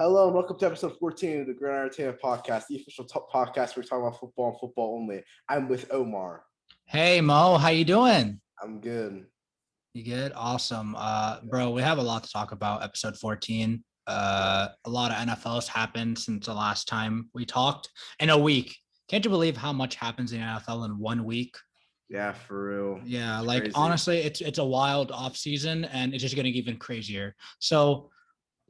Hello and welcome to episode 14 of the Gridiron Entertainment podcast, the official top podcast where we talk about football and football only. I'm with Omar. Hey Mo, how you doing? I'm good. You good? Awesome. Bro, we have a lot to talk about. Episode 14. A lot of NFLs happened since the last time we talked in a week. Can't you believe how much happens in NFL in 1 week? Yeah, for real. Yeah, It's like crazy. honestly, it's a wild off season and it's just getting even crazier. So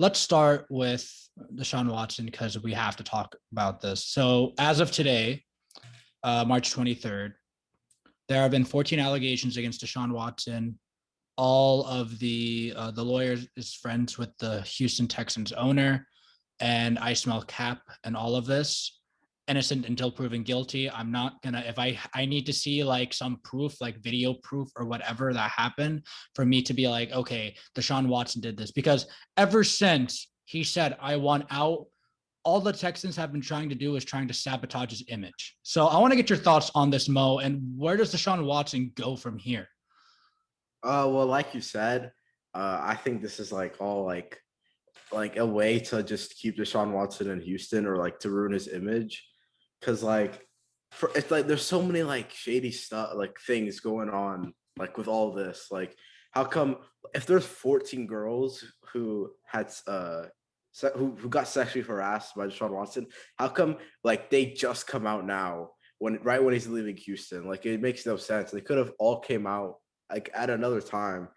let's start with Deshaun Watson because we have to talk about this. So as of today, March 23rd, there have been 14 allegations against Deshaun Watson. All of the lawyers is friends with the Houston Texans owner, and I smell cap and all of this. Innocent until proven guilty. I'm not gonna, if I need to see like some proof, like video proof or whatever that happened for me to be like, okay, Deshaun Watson did this, because ever since he said I want out, all the Texans have been trying to do is trying to sabotage his image. So I want to get your thoughts on this, Mo, and where does Deshaun Watson go from here? Well, like you said, I think this is like all like a way to just keep Deshaun Watson in Houston or like to ruin his image. Cause like it's like there's so many like shady stuff, like things going on, like with all this. Like, how come if there's 14 girls who had who got sexually harassed by Deshaun Watson, how come like they just come out now right when he's leaving Houston? Like, it makes no sense. They could have all came out like at another time,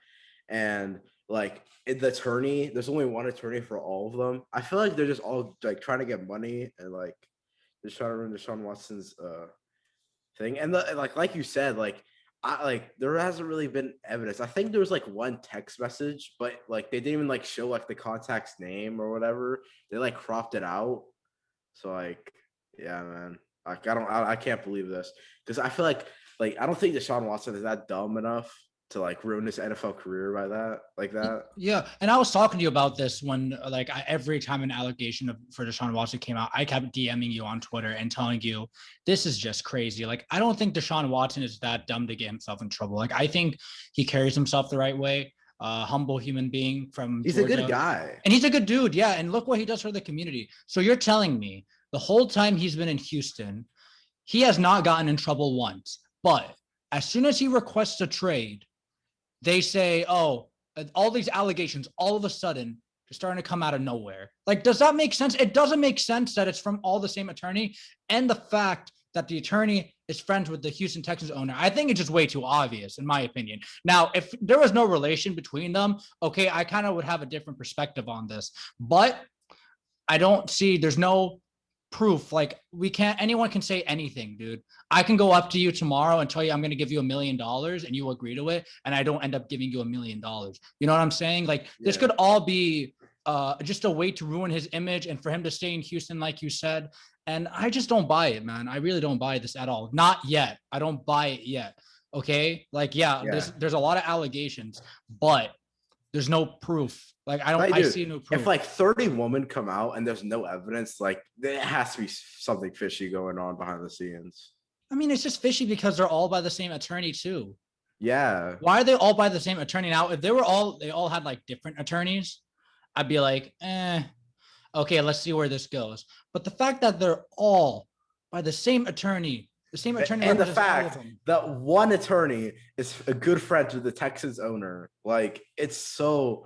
and like the attorney, there's only one attorney for all of them. I feel like they're just all like trying to get money and like just trying to ruin Deshaun Watson's thing. And like you said, there hasn't really been evidence. I think there was like one text message, but like they didn't even like show like the contact's name or whatever. They like cropped it out. So like, yeah, man. Like I can't believe this, because I feel like I don't think Deshaun Watson is that dumb enough to like ruin his NFL career by that. Yeah, and I was talking to you about this when, every time an allegation for Deshaun Watson came out, I kept DMing you on Twitter and telling you this is just crazy. Like, I don't think Deshaun Watson is that dumb to get himself in trouble. Like, I think he carries himself the right way. Humble human being from He's Georgia. a good guy, and he's a good dude. Yeah, and look what he does for the community. So you're telling me the whole time he's been in Houston, he has not gotten in trouble once, but as soon as he requests a trade, they say, oh, all these allegations all of a sudden are starting to come out of nowhere. Like, does that make sense? It doesn't make sense that it's from all the same attorney, and the fact that the attorney is friends with the Houston Texans owner. I think it's just way too obvious, in my opinion. Now, if there was no relation between them, okay, I kind of would have a different perspective on this. But I don't see, there's no proof. Like, anyone can say anything, dude. I can go up to you tomorrow and tell you I'm going to give you $1 million and you agree to it, and I don't end up giving you $1 million. You know what I'm saying? Like, this could all be just a way to ruin his image and for him to stay in Houston, like you said. And I just don't buy it, man. I really don't buy this at all. Not yet. I don't buy it yet. Okay? Like, yeah. There's a lot of allegations, but there's no proof. Like, I see no proof. If like 30 women come out and there's no evidence, like, there has to be something fishy going on behind the scenes. I mean, it's just fishy because they're all by the same attorney too. Yeah. Why are they all by the same attorney? Now, if they all had like different attorneys, I'd be like, okay, let's see where this goes. But the fact that they're all by the same attorney, and the fact that one attorney is a good friend with the Texans owner, like, it's so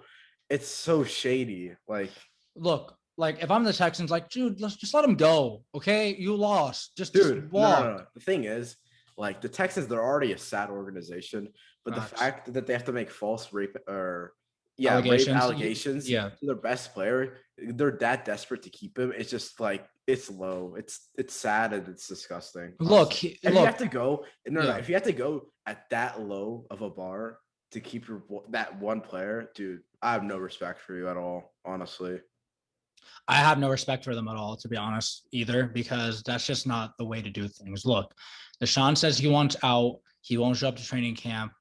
shady. Like, look, like, if I'm the Texans, like, dude, let's just let him go. Okay, you lost. Just walk. No. The thing is, like, the Texans, they're already a sad organization, but the fact that they have to make false rape allegations to their best player, they're that desperate to keep him. It's just like, it's low. It's sad and it's disgusting. Look, if you have to go, if you have to go at that low of a bar to keep that one player, dude, I have no respect for you at all, honestly. I have no respect for them at all, to be honest, either, because that's just not the way to do things. Look, Deshaun says he wants out. He won't show up to training camp.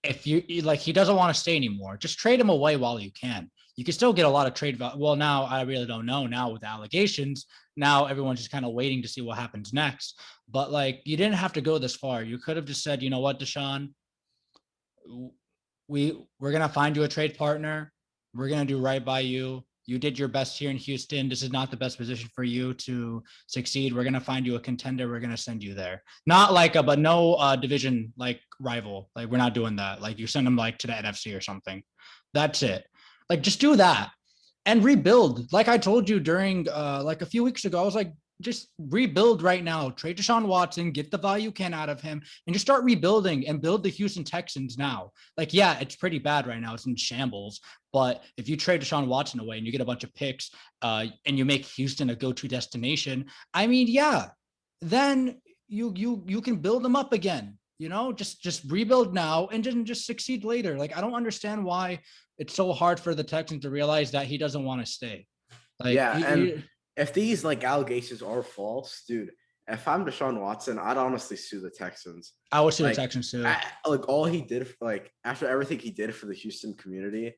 If you like, he doesn't want to stay anymore, just trade him away while you can. You can still get a lot of trade value. Well, now I really don't know. Now with the allegations, now everyone's just kind of waiting to see what happens next. But like, you didn't have to go this far. You could have just said, you know what, Deshaun, we're gonna find you a trade partner. We're gonna do right by you. you did your best here in Houston. This is not the best position for you to succeed. We're going to find you a contender. We're going to send you there. Not like but no division like rival. Like, we're not doing that. Like, you send them like to the NFC or something. That's it. Like, just do that and rebuild. Like I told you during like a few weeks ago, I was like, just rebuild right now. Trade Deshaun Watson, get the value you can out of him, and just start rebuilding and build the Houston Texans now. Like, yeah, it's pretty bad right now. It's in shambles. But if you trade Deshaun Watson away and you get a bunch of picks and you make Houston a go-to destination, I mean, yeah, then you can build them up again. Just rebuild now and then just succeed later. Like, I don't understand why it's so hard for the Texans to realize that he doesn't want to stay. Like, yeah, if these like allegations are false, dude, if I'm Deshaun Watson, I'd honestly sue the Texans. I would sue the Texans too. Like, all he did, like, after everything he did for the Houston community,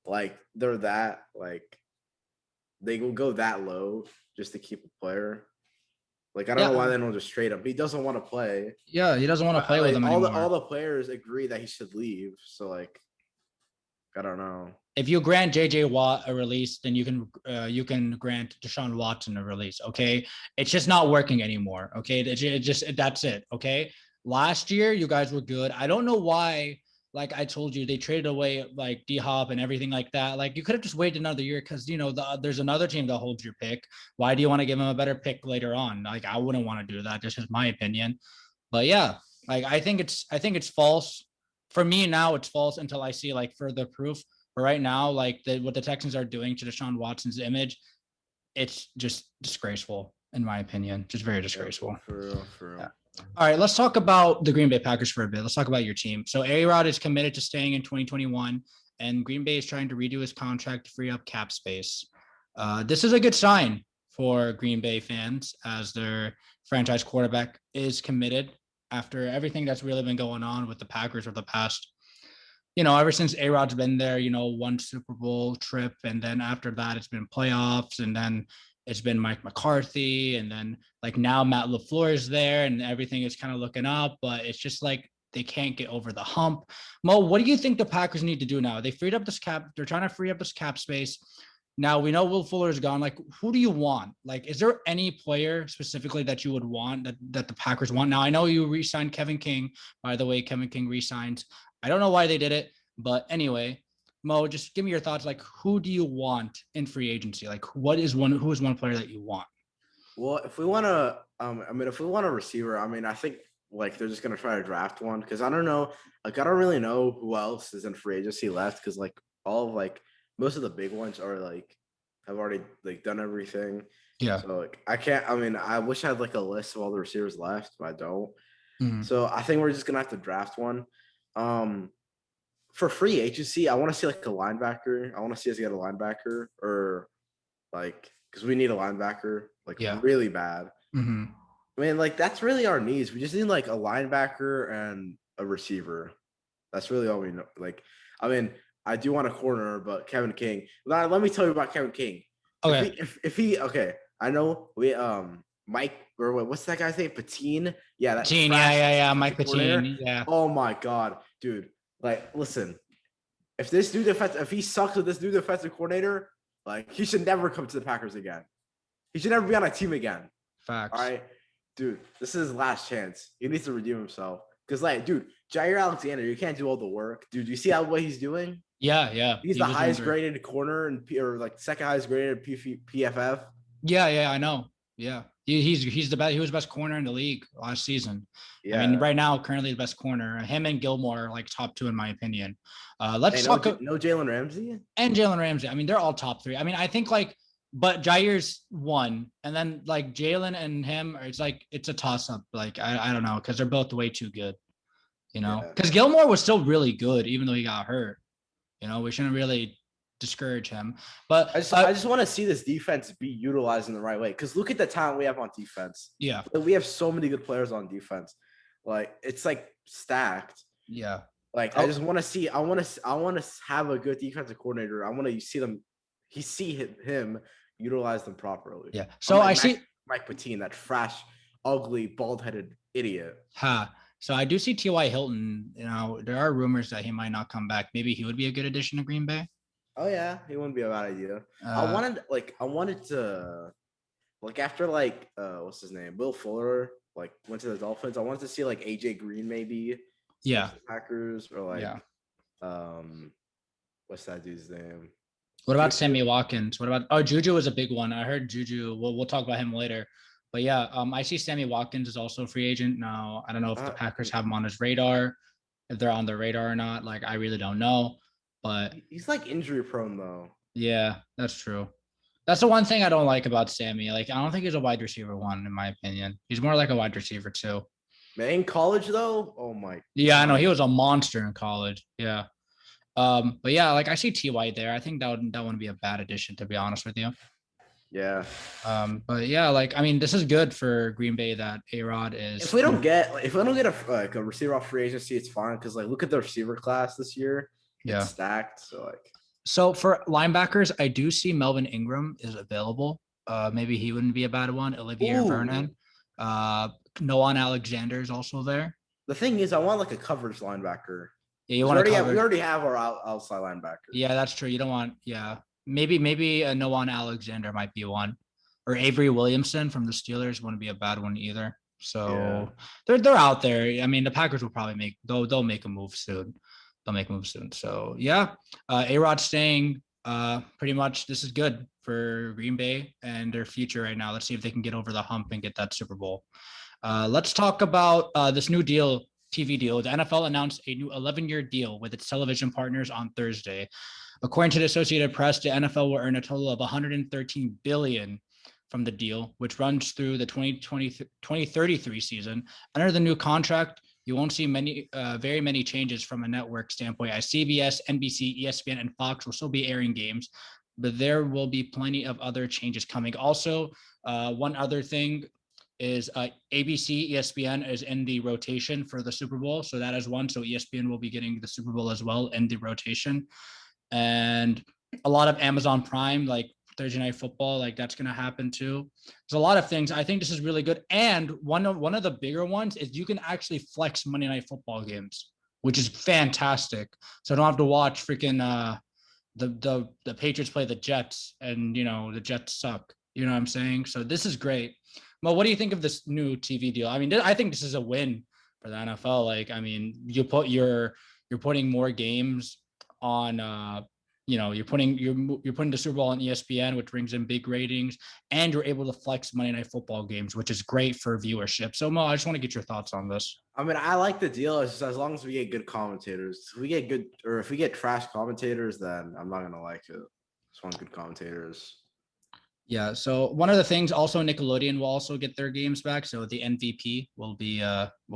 like, they're that, like, they will go that low just to keep a player. Like, I don't know why they don't just trade him. He doesn't want to play. Yeah, he doesn't want to play with them anymore. All the players agree that he should leave. So, like, I don't know. If you grant JJ Watt a release, then you can grant Deshaun Watson a release. Okay, it's just not working anymore. Okay, it just that's it. Okay, last year you guys were good. I don't know why. Like I told you, they traded away like D-Hop and everything like that. Like, you could have just waited another year because there's another team that holds your pick. Why do you want to give him a better pick later on? Like, I wouldn't want to do that. This is my opinion. But yeah, like I think it's false. For me now, it's false until I see like further proof. But right now, like what the Texans are doing to Deshaun Watson's image, it's just disgraceful, in my opinion. Just very disgraceful. For real. Yeah. All right, let's talk about the Green Bay Packers for a bit. Let's talk about your team. So Arod is committed to staying in 2021, and Green Bay is trying to redo his contract to free up cap space. This is a good sign for Green Bay fans, as their franchise quarterback is committed after everything that's really been going on with the Packers for the past, ever since A-Rod's been there, one Super Bowl trip. And then after that, it's been playoffs. And then it's been Mike McCarthy. And then like now Matt LaFleur is there and everything is kind of looking up. But it's just like they can't get over the hump. Mo, what do you think the Packers need to do now? They freed up this cap. They're trying to free up this cap space. Now we know Will Fuller is gone. Like, who do you want? Like, is there any player specifically that you would want that the Packers want? Now, I know you re-signed Kevin King. By the way, Kevin King re-signed. I don't know why they did it, but anyway, Mo, just give me your thoughts. Like, who do you want in free agency? Like, who is one player that you want? Well, if we want to, if we want a receiver, I think like they're just gonna try to draft one because I don't know. Like, I don't really know who else is in free agency left because like all of like most of the big ones are like have already like done everything. Yeah. So like I can't. I wish I had like a list of all the receivers left, but I don't. Mm-hmm. So I think we're just gonna have to draft one. For free agency, I want to see like a linebacker. I want to see us get a linebacker or like because we need a linebacker like really bad. Mm-hmm. I mean, like that's really our needs. We just need like a linebacker and a receiver. That's really all we know. Like, I do want a corner, but Kevin King. Let me tell you about Kevin King. Okay. If he okay, I know we Mike or what's that guy's name? Patine. Yeah, that Patine. Yeah. Mike Patine. Yeah. Oh my god, dude. Like, listen, if he sucks with this new defensive coordinator, like he should never come to the Packers again. He should never be on a team again. Facts. All right, dude. This is his last chance. He needs to redeem himself. Because, like, dude, Jair Alexander, you can't do all the work, dude. You see what he's doing? Yeah. He's the highest graded corner or like second highest graded PFF. Yeah, I know. Yeah, he's the best. He was the best corner in the league last season. Yeah. I mean, right now, currently the best corner. Him and Gilmore are like top two in my opinion. Let's talk. No Jalen Ramsey and Jalen Ramsey. I mean, they're all top three. I mean, I think like, but Jair's one, and then like Jalen and him, it's a toss up. Like I don't know because they're both way too good. Because Gilmore was still really good even though he got hurt. We shouldn't really discourage him. But I just want to see this defense be utilized in the right way. Because look at the talent we have on defense. Yeah, we have so many good players on defense. Like it's like stacked. Yeah. Like I just want to see. I want to have a good defensive coordinator. I want to see him utilize them properly. Yeah. So I see Mike Patine, that fresh, ugly, bald-headed idiot. So I do see T.Y. Hilton. There are rumors that he might not come back. Maybe he would be a good addition to Green Bay. Oh yeah, it wouldn't be a bad idea. Uh, I wanted to like after like what's his name? Will Fuller like went to the Dolphins. I wanted to see like AJ Green maybe go to yeah, the Packers or yeah. like um what's that dude's name? What about Juju. Sammy Watkins? What about Juju was a big one. I heard Juju. We'll talk about him later. But yeah, I see Sammy Watkins is also a free agent now. I don't know if the Uh, Packers have him on his radar, if they're on their radar or not. Like I really don't know. But he's like injury prone though. yeah, that's true. That's the one thing I don't like about Sammy. Like I don't think he's a wide receiver one, in my opinion. He's more like a wide receiver two. Man, in college though, oh Yeah, I know my. he was a monster in college. Yeah. But yeah, like I see T White there. I think that wouldn't be a bad addition, to be honest with you. Yeah. But yeah, like I mean, this is good for Green Bay that Arod is. If we don't get a receiver off free agency, it's fine because like look at the receiver class this year. It's Yeah. stacked. So like So for linebackers, I do see Melvin Ingram is available. Maybe he wouldn't be a bad one. Olivier ooh. Vernon. Noah Alexander is also there. The thing is, I want like a coverage linebacker. Yeah, you We want to we cover. already have our outside linebacker. Yeah, that's true. You don't want. Yeah, maybe a Noah Alexander might be one, or Avery Williamson from the Steelers wouldn't be a bad one either. Yeah. So they're out there. I mean, the Packers will probably they'll make a move soon. They'll make a move soon. So yeah, Arod staying. Pretty much this is good for Green Bay and their future right now. Let's see if they can get over the hump and get that Super Bowl. Let's talk about this new deal, TV deal. The NFL announced a new 11-year deal with its television partners on Thursday. According to the Associated Press, the NFL will earn a total of $113 billion from the deal, which runs through the 2033 season. Under the new contract, you won't see very many changes from a network standpoint, as CBS, NBC, ESPN, and Fox will still be airing games, but there will be plenty of other changes coming. Also, one other thing is ABC, ESPN is in the rotation for the Super Bowl. So that is one. So ESPN will be getting the Super Bowl as well in the rotation. And a lot of Amazon Prime, like Thursday Night Football, like that's going to happen too. There's a lot of things. I think this is really good. And one of the bigger ones is you can actually flex Monday Night Football games, which is fantastic. So I don't have to watch freaking the Patriots play the Jets, and the Jets suck. You know what I'm saying? So this is great. Well, what do you think of this new TV deal? I mean, I think this is a win for the NFL. Like, I mean, you're putting more games on you're putting the Super Bowl on ESPN, which brings in big ratings, and you're able to flex Monday Night Football games, which is great for viewership. So Mo, I just want to get your thoughts on this. I mean, I like the deal. It's just as long as we get good commentators. If we get good, or if we get trash commentators, then I'm not gonna like it. Just want good commentators. Yeah. So one of the things also, Nickelodeon will also get their games back. So the MVP will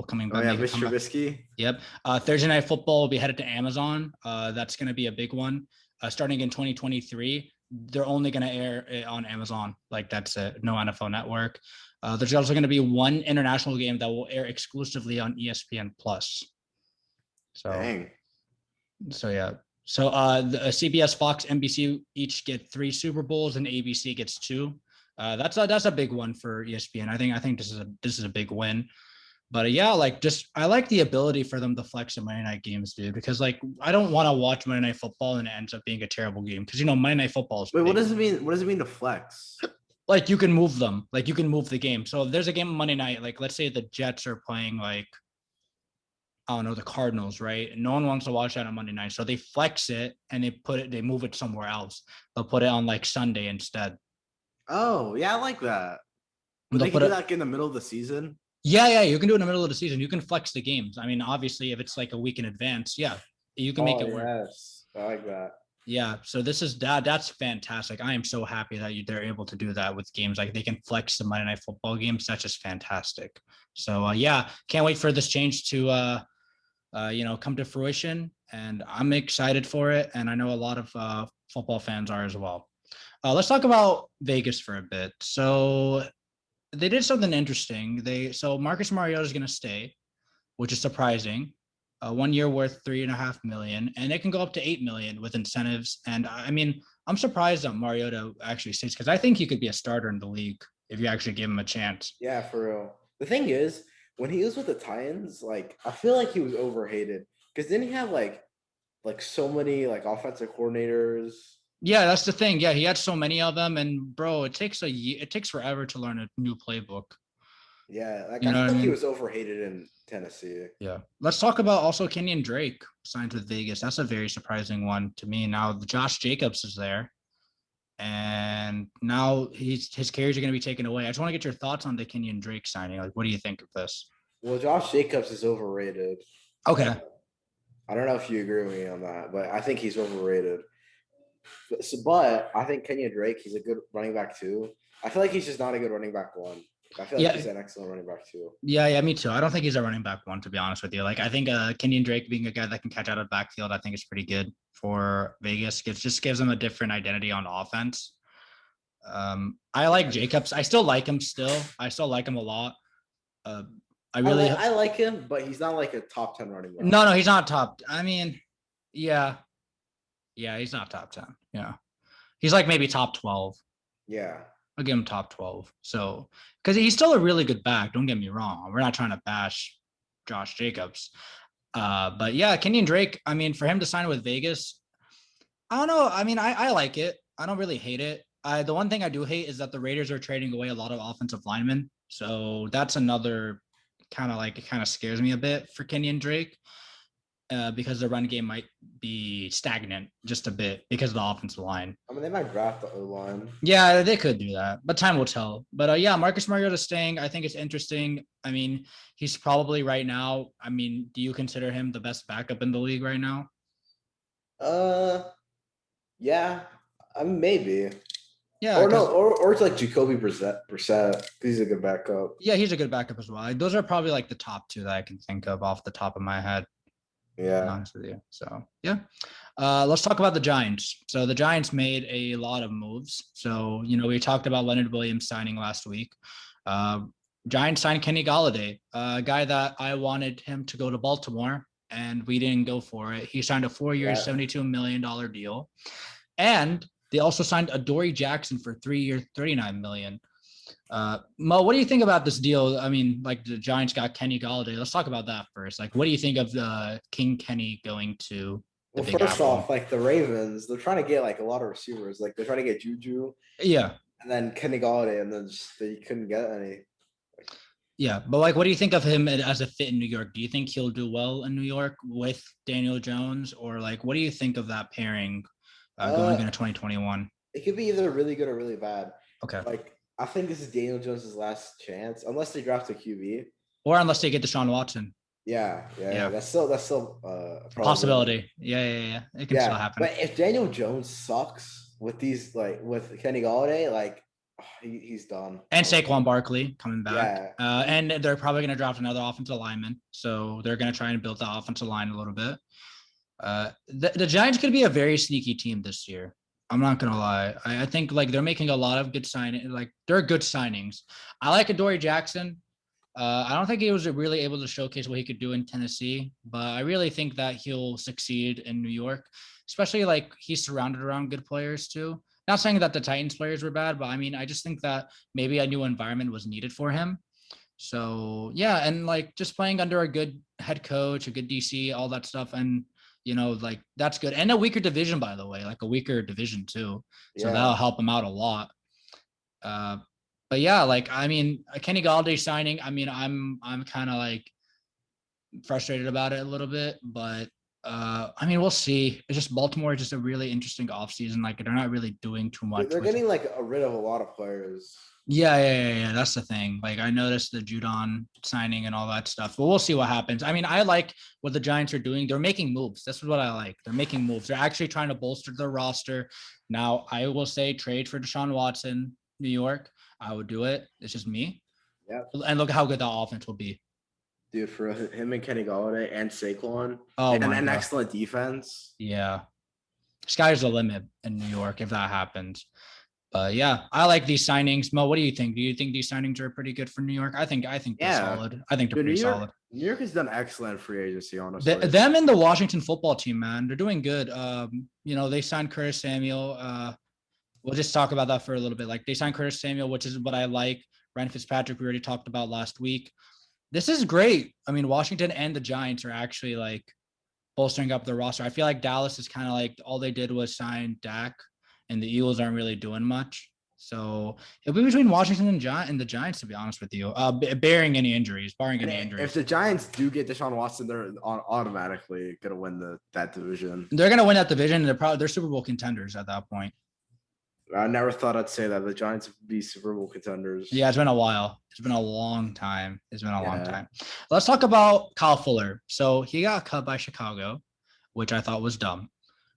coming Oh back. yeah, Make a Mr. comeback. Trubisky. Yep. Thursday Night Football will be headed to Amazon. That's going to be a big one. Starting in 2023, they're only going to air it on Amazon. Like that's it. No NFL Network. There's also going to be one international game that will air exclusively on ESPN Plus. So, Dang. so yeah. So the CBS, Fox, NBC each get 3 Super Bowls, and ABC gets 2. That's a big one for ESPN. I think this is a big win. But yeah, like I like the ability for them to flex in Monday night games, dude. Because like I don't want to watch Monday Night Football and it ends up being a terrible game. Because Monday Night Football is Wait, big. what does it mean? What does it mean to flex? Like you can move them. Like you can move the game. So if there's a game on Monday night, like let's say the Jets are playing like I don't know, the Cardinals, right? And no one wants to watch that on Monday night. So they flex it and they move it somewhere else. They'll put it on like Sunday instead. Oh yeah, I like that. But They'll they can put do it. that in the middle of the season. Yeah, you can do it in the middle of the season. You can flex the games. I mean, obviously, if it's like a week in advance, yeah, you can make Oh it work. yes, I like that. Yeah, so this is that's fantastic. I am so happy that they're able to do that with games. Like they can flex the Monday Night Football games. That's just fantastic. So yeah, can't wait for this change to come to fruition, and I'm excited for it. And I know a lot of football fans are as well. Let's talk about Vegas for a bit. So they did something interesting. So Marcus Mariota is going to stay, which is surprising. 1 year worth 3.5 million, and it can go up to 8 million with incentives. And I mean, I'm surprised that Mariota actually stays because I think he could be a starter in the league if you actually give him a chance. Yeah, for real. The thing is, when he was with the Titans, like I feel like he was overhated because didn't he have like like so many like offensive coordinators. Yeah, that's the thing. Yeah, he had so many of them, and bro, it takes a year. It takes forever to learn a new playbook. Yeah, like You I know feel what I like he mean? was overhated in Tennessee. Yeah. Let's talk about also Kenyan Drake signed with Vegas. That's a very surprising one to me. Now the Josh Jacobs is there, and now his carries are going to be taken away. I just want to get your thoughts on the Kenyan Drake signing. Like, what do you think of this? Well, Josh Jacobs is overrated. Okay. I don't know if you agree with me on that, but I think he's overrated. But I think Kenyan Drake, he's a good running back too. I feel like he's just not a good running back one. I feel like Yeah. he's an excellent running back too. Yeah, me too. I don't think he's a running back one, to be honest with you. Like, I think Kenyan Drake being a guy that can catch out of the backfield, I think is pretty good for Vegas. It just gives them a different identity on offense. I like Jacobs. I still like him still. I still like him a lot. I like him, but he's not like a top 10 running back. No, he's not top. I mean, yeah, he's not top 10. Yeah, he's like maybe top 12. Yeah, I'll give him top 12. So, because he's still a really good back. Don't get me wrong. We're not trying to bash Josh Jacobs. But yeah, Kenyan Drake, I mean, for him to sign with Vegas, I don't know. I mean, I like it. I don't really hate it. The one thing I do hate is that the Raiders are trading away a lot of offensive linemen. So that's another kind of like, it kind of scares me a bit for Kenyan Drake. Because the run game might be stagnant just a bit because of the offensive line. I mean, they might draft the O-line. Yeah, they could do that, but time will tell. But yeah, Marcus Mariota staying, I think it's interesting. I mean, he's probably right now. I mean, do you consider him the best backup in the league right now? Yeah, I mean, maybe. Yeah, or no, or it's like Jacoby Brissett. He's a good backup. Yeah, he's a good backup as well. Those are probably like the top two that I can think of off the top of my head. Yeah. Honest with you. So yeah. Let's talk about the Giants. So the Giants made a lot of moves. So, we talked about Leonard Williams signing last week. Giants signed Kenny Golladay, a guy that I wanted him to go to Baltimore, and we didn't go for it. He signed a 4-year, $72 million deal. And they also signed Adoree Jackson for 3 years, $39 million. Mo, what do you think about this deal? I mean, like the Giants got Kenny Golladay. Let's talk about that first. Like, what do you think of the King Kenny going to the Big first Apple? off, like the Ravens, they're trying to get like a lot of receivers. Like they're trying to get Juju. Yeah. And then Kenny Golladay, and then they couldn't get any. Yeah, but like, what do you think of him as a fit in New York? Do you think he'll do well in New York with Daniel Jones, or like, what do you think of that pairing going into 2021? It could be either really good or really bad. Okay. Like, I think this is Daniel Jones' last chance, unless they draft a QB, or unless they get Deshaun Watson. Yeah. That's still a possibility. Yeah. It can still happen. But if Daniel Jones sucks with these, like with Kenny Golladay, like he's done. And Saquon Barkley coming back. Yeah. And they're probably going to draft another offensive lineman, so they're going to try and build the offensive line a little bit. The Giants could be a very sneaky team this year. I'm not gonna lie. I think like they're making a lot of good signings. Like they're good signings. I like Adoree Jackson. I don't think he was really able to showcase what he could do in Tennessee, but I really think that he'll succeed in New York, especially like he's surrounded around good players too. Not saying that the Titans players were bad, but I mean, I just think that maybe a new environment was needed for him. So yeah, and like just playing under a good head coach, a good DC, all that stuff, and like that's good. And a weaker division, by the way, like a weaker division too. So that'll help him out a lot. But yeah, like, I mean, Kenny Golladay signing, I mean, I'm kind of like frustrated about it a little bit, but I mean, we'll see. It's just Baltimore is just a really interesting offseason. Like they're not really doing too much. They're getting like rid of a lot of players. Yeah. That's the thing. Like I noticed the Judon signing and all that stuff, but we'll see what happens. I mean, I like what the Giants are doing. They're making moves. That's what I like. They're making moves. They're actually trying to bolster their roster. Now, I will say trade for Deshaun Watson, New York. I would do it. It's just me. Yeah. And look how good the offense will be. Dude, for him and Kenny Golladay and Saquon, and an excellent defense. Yeah. Sky's the limit in New York if that happens. But yeah, I like these signings. Mo, what do you think? Do you think these signings are pretty good for New York? I think they're solid. I think they're pretty solid. New York has done excellent free agency, honestly. Them and the Washington football team, man, they're doing good. They signed Curtis Samuel. We'll just talk about that for a little bit. Like they signed Curtis Samuel, which is what I like. Ryan Fitzpatrick, we already talked about last week. This is great. I mean, Washington and the Giants are actually like bolstering up the roster. I feel like Dallas is kind of like all they did was sign Dak, and the Eagles aren't really doing much. So it'll be between Washington and the Giants, to be honest with you, barring any injuries. If the Giants do get Deshaun Watson, they're automatically gonna win that division. They're gonna win that division. They're Super Bowl contenders at that point. I never thought I'd say that the Giants would be Super Bowl contenders. Yeah, it's been a while. It's been a long time. Long time. Let's talk about Kyle Fuller. So he got cut by Chicago, which I thought was dumb.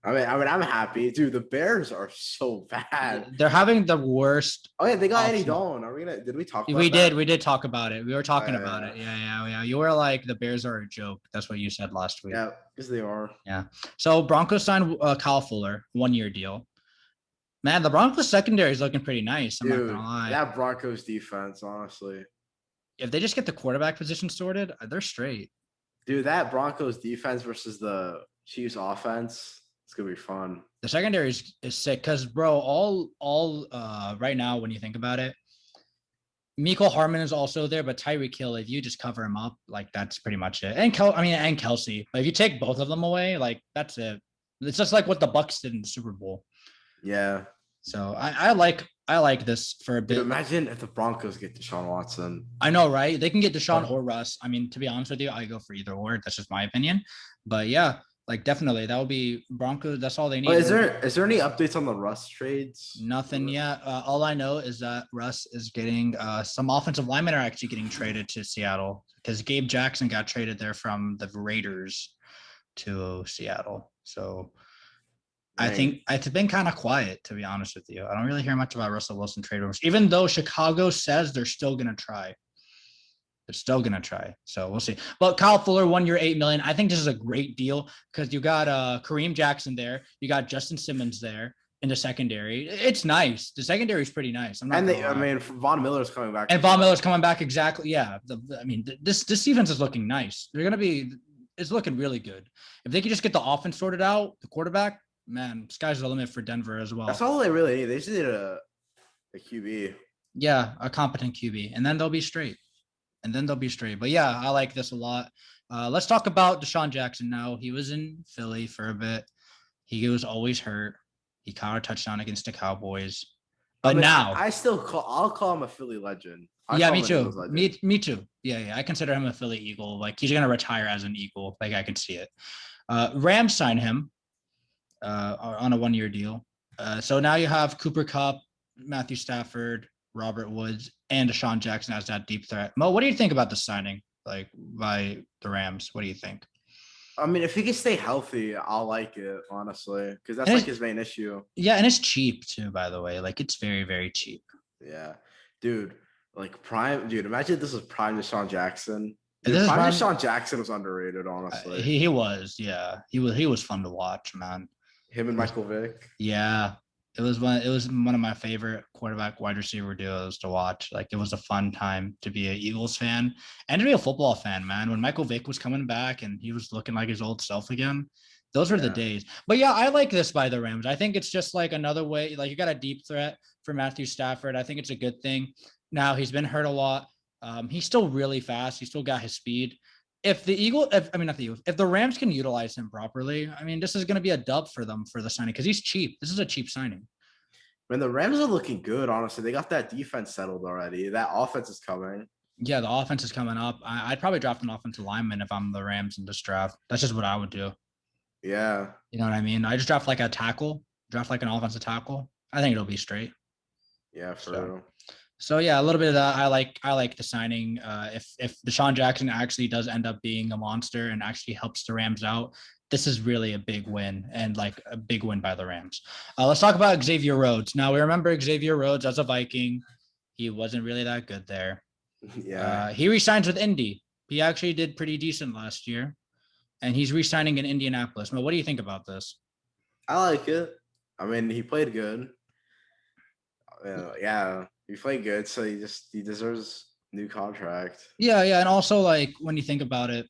I mean, I'm happy, dude. The Bears are so bad. They're having the worst. Oh yeah, they got Eddie Dolan. Did we talk about that? We did talk about it. We were talking about it. Yeah. You were like, the Bears are a joke. That's what you said last week. Yeah, because they are. Yeah. So Broncos signed Kyle Fuller, 1-year deal. Man, the Broncos secondary is looking pretty nice. I'm not gonna lie. That Broncos defense, honestly. If they just get the quarterback position sorted, they're straight. Dude, that Broncos defense versus the Chiefs offense, it's gonna be fun. The secondary is sick because, bro, all right now when you think about it, Mecole Hardman is also there, but Tyreek Hill, if you just cover him up, like that's pretty much it. And Kelsey. If you take both of them away, like that's it. It's just like what the Bucs did in the Super Bowl. Yeah. So I like this for a bit. Dude, imagine if the Broncos get Deshaun Watson. I know, right? They can get Deshaun or Russ. I mean, to be honest with you, I go for either or. That's just my opinion. But yeah, like definitely that would be Broncos. That's all they need. Is there any updates on the Russ trades? Nothing yet. All I know is that Russ is getting some offensive linemen are actually getting traded to Seattle because Gabe Jackson got traded there from the Raiders to Seattle. So I think it's been kind of quiet, to be honest with you. I don't really hear much about Russell Wilson trade rumors, even though Chicago says they're still going to try. They're still going to try. So we'll see. But Kyle Fuller, 1 year, $8 million. I think this is a great deal because you got Kareem Jackson there. You got Justin Simmons there in the secondary. It's nice. The secondary is pretty nice. Von Miller's coming back. And Von Miller's coming back. Exactly. Yeah. This defense is looking nice. It's looking really good. If they could just get the offense sorted out, the quarterback, man, sky's the limit for Denver as well. That's all they really need. They just need a QB. Yeah, a competent QB. And then they'll be straight. But yeah, I like this a lot. Let's talk about Deshaun Jackson now. He was in Philly for a bit. He was always hurt. He caught a touchdown against the Cowboys. But now I'll call him a Philly legend. Me too. Me too. Yeah. I consider him a Philly Eagle. Like he's gonna retire as an Eagle. Like I can see it. Rams sign him on a 1 year deal. So now you have Cooper Kupp, Matthew Stafford, Robert Woods, and Deshaun Jackson as that deep threat. Mo, what do you think about the signing, like by the Rams? What do you think? I mean, if he can stay healthy, I'll like it, honestly, because that's like his main issue. Yeah, and it's cheap too, by the way. Like it's very, very cheap. Yeah, dude. Like prime, dude. Imagine this was prime Deshaun Jackson. Deshaun Jackson was underrated, honestly. He was, yeah. He was fun to watch, man. Him and Michael Vick. Yeah. It was one of my favorite quarterback wide receiver duos to watch. Like it was a fun time to be an Eagles fan and to be a football fan, man. When Michael Vick was coming back and he was looking like his old self again, those were the days. But yeah, I like this by the Rams. I think it's just like another way, like you got a deep threat for Matthew Stafford. I think it's a good thing. Now he's been hurt a lot. He's still really fast. He still got his speed. If the Rams can utilize him properly, I mean, this is going to be a dub for them for the signing because he's cheap. This is a cheap signing. Man, the Rams are looking good, honestly. They got that defense settled already. That offense is coming. Yeah, the offense is coming up. I'd probably draft an offensive lineman if I'm the Rams in this draft. That's just what I would do. Yeah. You know what I mean? I just draft like a tackle, draft like an offensive tackle. I think it'll be straight. Yeah, for real. So yeah, a little bit of that. I like the signing. If Deshaun Jackson actually does end up being a monster and actually helps the Rams out, this is really a big win and like a big win by the Rams. Let's talk about Xavier Rhodes. Now we remember Xavier Rhodes as a Viking. He wasn't really that good there. Yeah. He re-signs with Indy. He actually did pretty decent last year, and he's re-signing in Indianapolis. Now, what do you think about this? I like it. I mean, he played good. Yeah. He played good, so he deserves a new contract. Yeah, and also like when you think about it,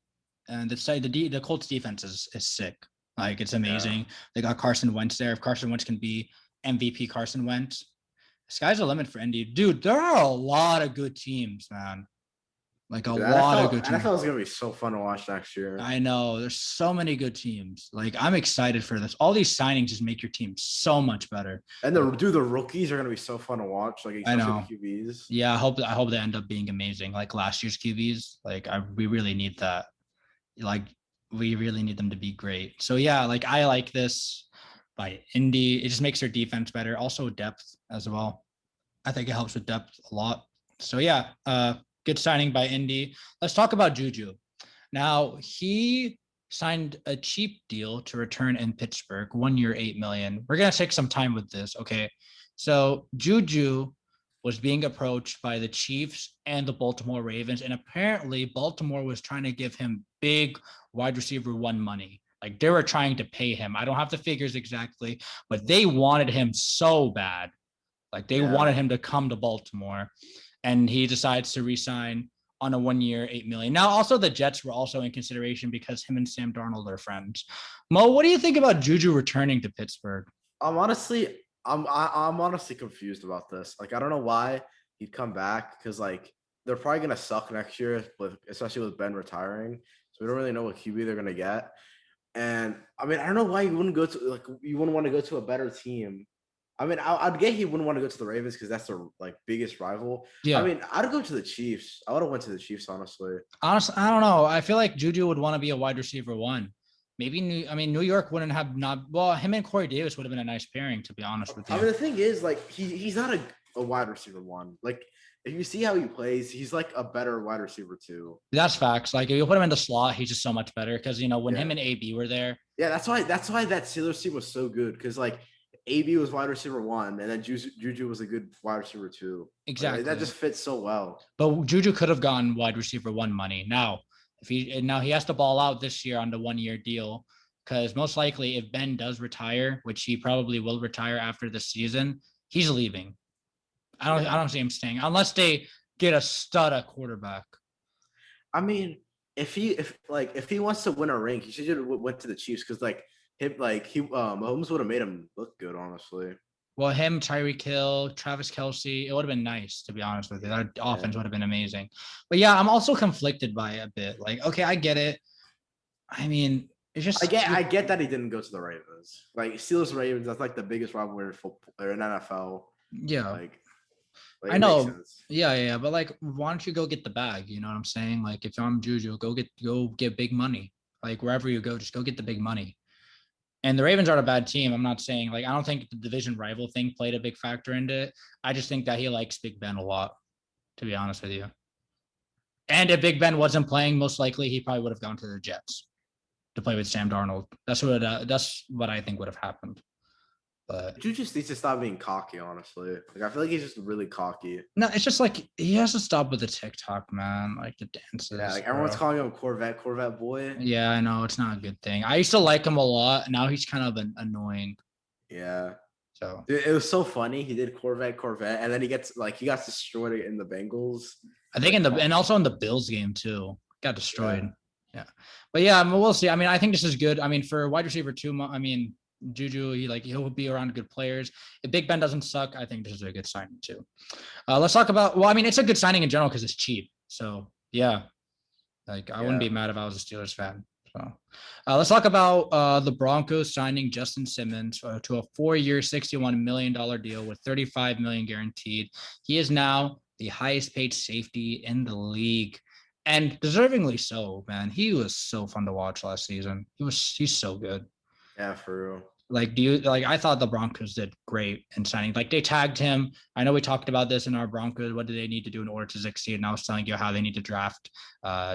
and the Colts defense is sick. Like it's amazing. Yeah. They got Carson Wentz there. If Carson Wentz can be MVP Carson Wentz, sky's the limit for Indy. Dude, there are a lot of good teams, man. Like a The lot of good teams. NFL is gonna be so fun to watch next year. I know there's so many good teams. Like I'm excited for this. All these signings just make your team so much better. And the rookies are gonna be so fun to watch. Like I especially know. the QBs. Yeah, I hope they end up being amazing. Like last year's QBs. Like we really need that. Like we really need them to be great. So yeah, like I like this by Indy. It just makes their defense better. Also depth as well. I think it helps with depth a lot. So yeah, good signing by Indy. Let's talk about Juju. Now he signed a cheap deal to return in Pittsburgh, 1 year, $8 million. We're gonna take some time with this, okay? So Juju was being approached by the Chiefs and the Baltimore Ravens, and apparently Baltimore was trying to give him big wide receiver one money. Like they were trying to pay him. I don't have the figures exactly, but they wanted him so bad. Like they wanted him to come to Baltimore, and he decides to resign on a 1 year, $8 million. Now, also the Jets were also in consideration because him and Sam Darnold are friends. Mo, what do you think about Juju returning to Pittsburgh? I'm honestly confused about this. Like I don't know why he'd come back because like they're probably gonna suck next year, especially with Ben retiring. So we don't really know what QB they're gonna get. And I mean, I don't know why you wouldn't want to go to a better team. I mean, I'd get he wouldn't want to go to the Ravens because that's their like biggest rival. Yeah. I mean, I'd go to the Chiefs. I would have went to the Chiefs, honestly. Honestly, I don't know. I feel like Juju would want to be a wide receiver one. Maybe New York wouldn't have him and Corey Davis would have been a nice pairing, to be honest with you. I mean, the thing is, like, he's not a wide receiver one. Like, if you see how he plays, he's like a better wide receiver two. That's facts. Like, if you put him in the slot, he's just so much better because when him and AB were there. Yeah, that's why that Steelers team was so good because like AB was wide receiver one, and then Juju was a good wide receiver two. Exactly. Like, that just fits so well. But Juju could have gone wide receiver one money. Now he has to ball out this year on the 1 year deal because most likely if Ben does retire, which he probably will retire after the season, he's leaving. I don't see him staying unless they get a stud at quarterback. I mean, if he wants to win a ring, he should have went to the Chiefs because Mahomes would have made him look good, honestly. Well, him, Tyreek Hill, Travis Kelce, it would have been nice, to be honest with you. That offense would have been amazing. But yeah, I'm also conflicted by it a bit. Like, okay, I get it. I mean, it's just I get that he didn't go to the Ravens. Like Steelers Ravens, that's like the biggest rivalry in NFL. Yeah. Like I know. Yeah. But like, why don't you go get the bag? You know what I'm saying? Like, if I'm Juju, go get big money. Like wherever you go, just go get the big money. And the Ravens aren't a bad team. I'm not saying I don't think the division rival thing played a big factor into it. I just think that he likes Big Ben a lot, to be honest with you. And if Big Ben wasn't playing, most likely he probably would have gone to the Jets to play with Sam Darnold. That's what I think would have happened. But Juju just needs to stop being cocky, honestly. Like I feel like he's just really cocky. No, it's just like he has to stop with the TikTok, man. Like the dances. Yeah, like everyone's calling him Corvette boy. Yeah, I know it's not a good thing. I used to like him a lot. Now he's kind of annoying. Yeah. So it was so funny. He did Corvette, and then he got destroyed in the Bengals. I think and also in the Bills game too. Got destroyed. Yeah. But yeah, we'll see. I mean, I think this is good. I mean, for wide receiver two, I mean, Juju, he'll be around good players. If Big Ben doesn't suck, I think this is a good signing too. Let's talk about. Well, I mean, it's a good signing in general because it's cheap. So yeah, I wouldn't be mad if I was a Steelers fan. So let's talk about the Broncos signing Justin Simmons to a 4 year, $61 million deal with $35 million guaranteed. He is now the highest paid safety in the league. And deservingly so, man. He was so fun to watch last season. He's so good. Yeah, for real. I thought the Broncos did great in signing. Like they tagged him. I know we talked about this in our Broncos. What do they need to do in order to succeed? And I was telling you how they need to draft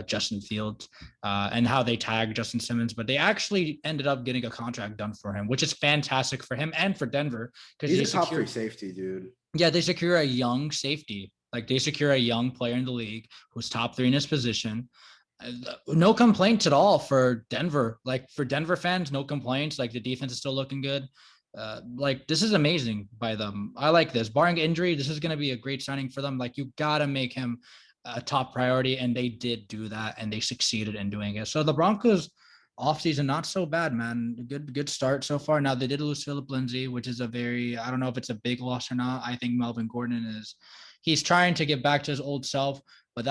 Justin Fields and how they tagged Justin Simmons, but they actually ended up getting a contract done for him, which is fantastic for him and for Denver. Because he's a top 3 safety, dude. Yeah, they secure a young safety. Like they secure a young player in the league who's top 3 in his position. No complaints at all for Denver. Like for Denver fans, no complaints. Like the defense is still looking good. Like this is amazing by them. I like this. Barring injury, this is going to be a great signing for them. Like you got to make him a top priority, and they did do that, and they succeeded in doing it. So the Broncos offseason, not so bad, man. Good start so far. Now they did lose Philip Lindsay, which is I don't know if it's a big loss or not. I think Melvin Gordon he's trying to get back to his old self, but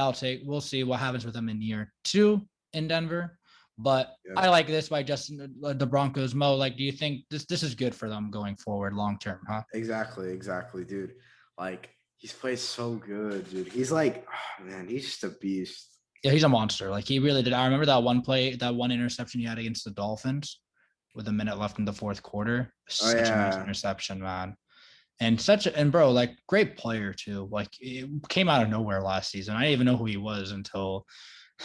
we'll see what happens with him in year 2 in Denver. But yeah. I like this by Justin, the Broncos. Mo, like, do you think this is good for them going forward long term, huh? Exactly, dude. Like, he's played so good, dude. He's like, oh, man, he's just a beast. Yeah, he's a monster. Like, he really did. I remember that one play, that one interception he had against the Dolphins with a minute left in the fourth quarter. Such a nice interception, man. And bro, like, great player too. Like, it came out of nowhere last season. I didn't even know who he was until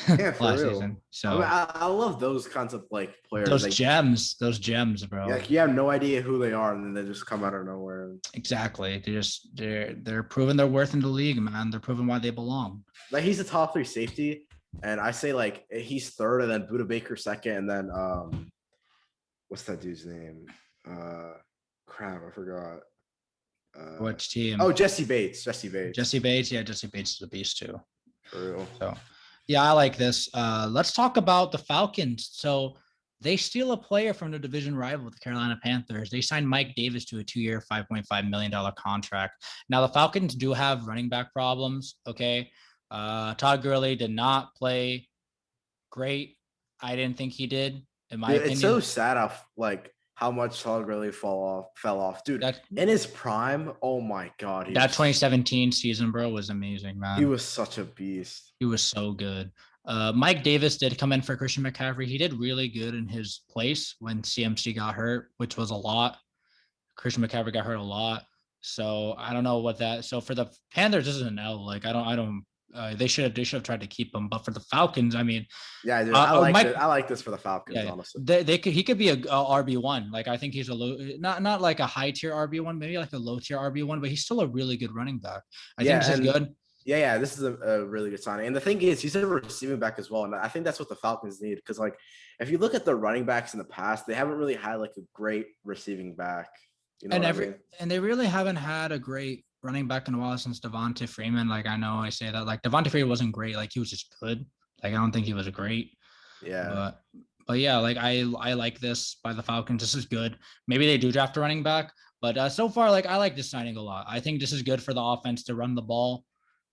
last season. So I love those kinds of like players. Those gems, bro. Like, you have no idea who they are, and then they just come out of nowhere. Exactly. They're proving their worth in the league, man. They're proving why they belong. Like, he's a top 3 safety. And I say, like, he's third, and then Budda Baker second, and then what's that dude's name? Crap, I forgot. Which team? Oh, Jesse Bates. Yeah, Jesse Bates is a beast too. For real. So, yeah, I like this. Let's talk about the Falcons. So they steal a player from the division rival, the Carolina Panthers. They signed Mike Davis to a 2-year, $5.5 million contract. Now, the Falcons do have running back problems, okay? Todd Gurley did not play great. I didn't think he did, in my opinion. It's so sad how much Todd Gurley fell off. Dude, in his prime, oh my God. That 2017 season, bro, was amazing, man. He was such a beast. He was so good. Mike Davis did come in for Christian McCaffrey. He did really good in his place when CMC got hurt, which was a lot. Christian McCaffrey got hurt a lot. So I don't know what that. So for the Panthers, this is an L. Like, I don't. They should have tried to keep him, but for the Falcons, I mean, yeah, dude, I like this for the Falcons. Yeah, honestly, he could be a RB1. Like, I think he's a low, not like a high tier RB1, maybe like a low tier RB1, but he's still a really good running back. I think this is good. Yeah, this is a really good signing. And the thing is, he's a receiving back as well, and I think that's what the Falcons need, because, like, if you look at the running backs in the past, they haven't really had like a great receiving back. You know, and they really haven't had a great running back in a while since Devonta Freeman. Like, I know I say that, like, Devonta Freeman wasn't great. Like, he was just good. Like, I don't think he was great. Yeah. But yeah, like, I like this by the Falcons. This is good. Maybe they do draft a running back, but so far, like, I like this signing a lot. I think this is good for the offense to run the ball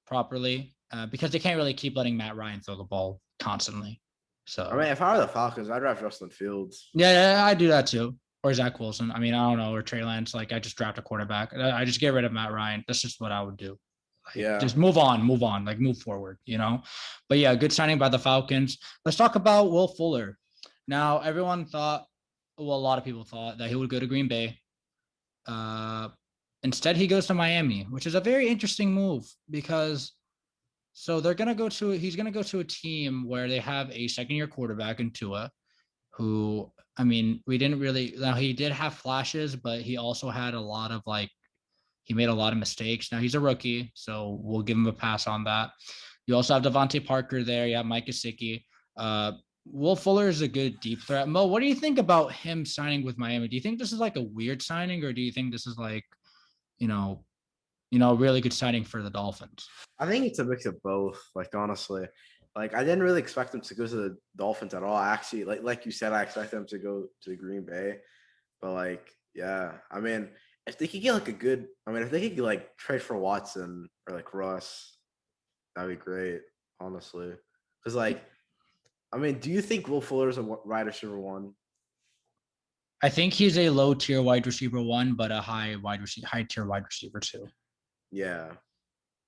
properly, because they can't really keep letting Matt Ryan throw the ball constantly. So, I mean, if I were the Falcons, I'd draft Justin Fields. Yeah, I do that too. Or Zach Wilson. I mean, I don't know. Or Trey Lance. Like, I just draft a quarterback. I just get rid of Matt Ryan. That's just what I would do. Like, yeah. Just move on. Like, move forward, you know? But yeah, good signing by the Falcons. Let's talk about Will Fuller. Now, everyone thought, a lot of people thought that he would go to Green Bay. Instead, he goes to Miami, which is a very interesting move, because he's going to go to a team where they have a second-year quarterback in Tua, who, I mean, he did have flashes, but he also had he made a lot of mistakes. Now, he's a rookie, so we'll give him a pass on that. You also have Devontae Parker there. You have Mike Gesicki. Will Fuller is a good deep threat. Mo, what do you think about him signing with Miami? Do you think this is like a weird signing, or do you think this is like, a really good signing for the Dolphins? I think it's a mix of both, like, honestly. Like, I didn't really expect them to go to the Dolphins at all. Actually, like you said, I expect them to go to Green Bay. But, like, yeah, I mean, if they could get like if they could like trade for Watson or like Russ, that'd be great, honestly. Because, like, I mean, do you think Will Fuller is a wide receiver 1? I think he's a low tier wide receiver 1, but a high tier wide receiver 2. Yeah.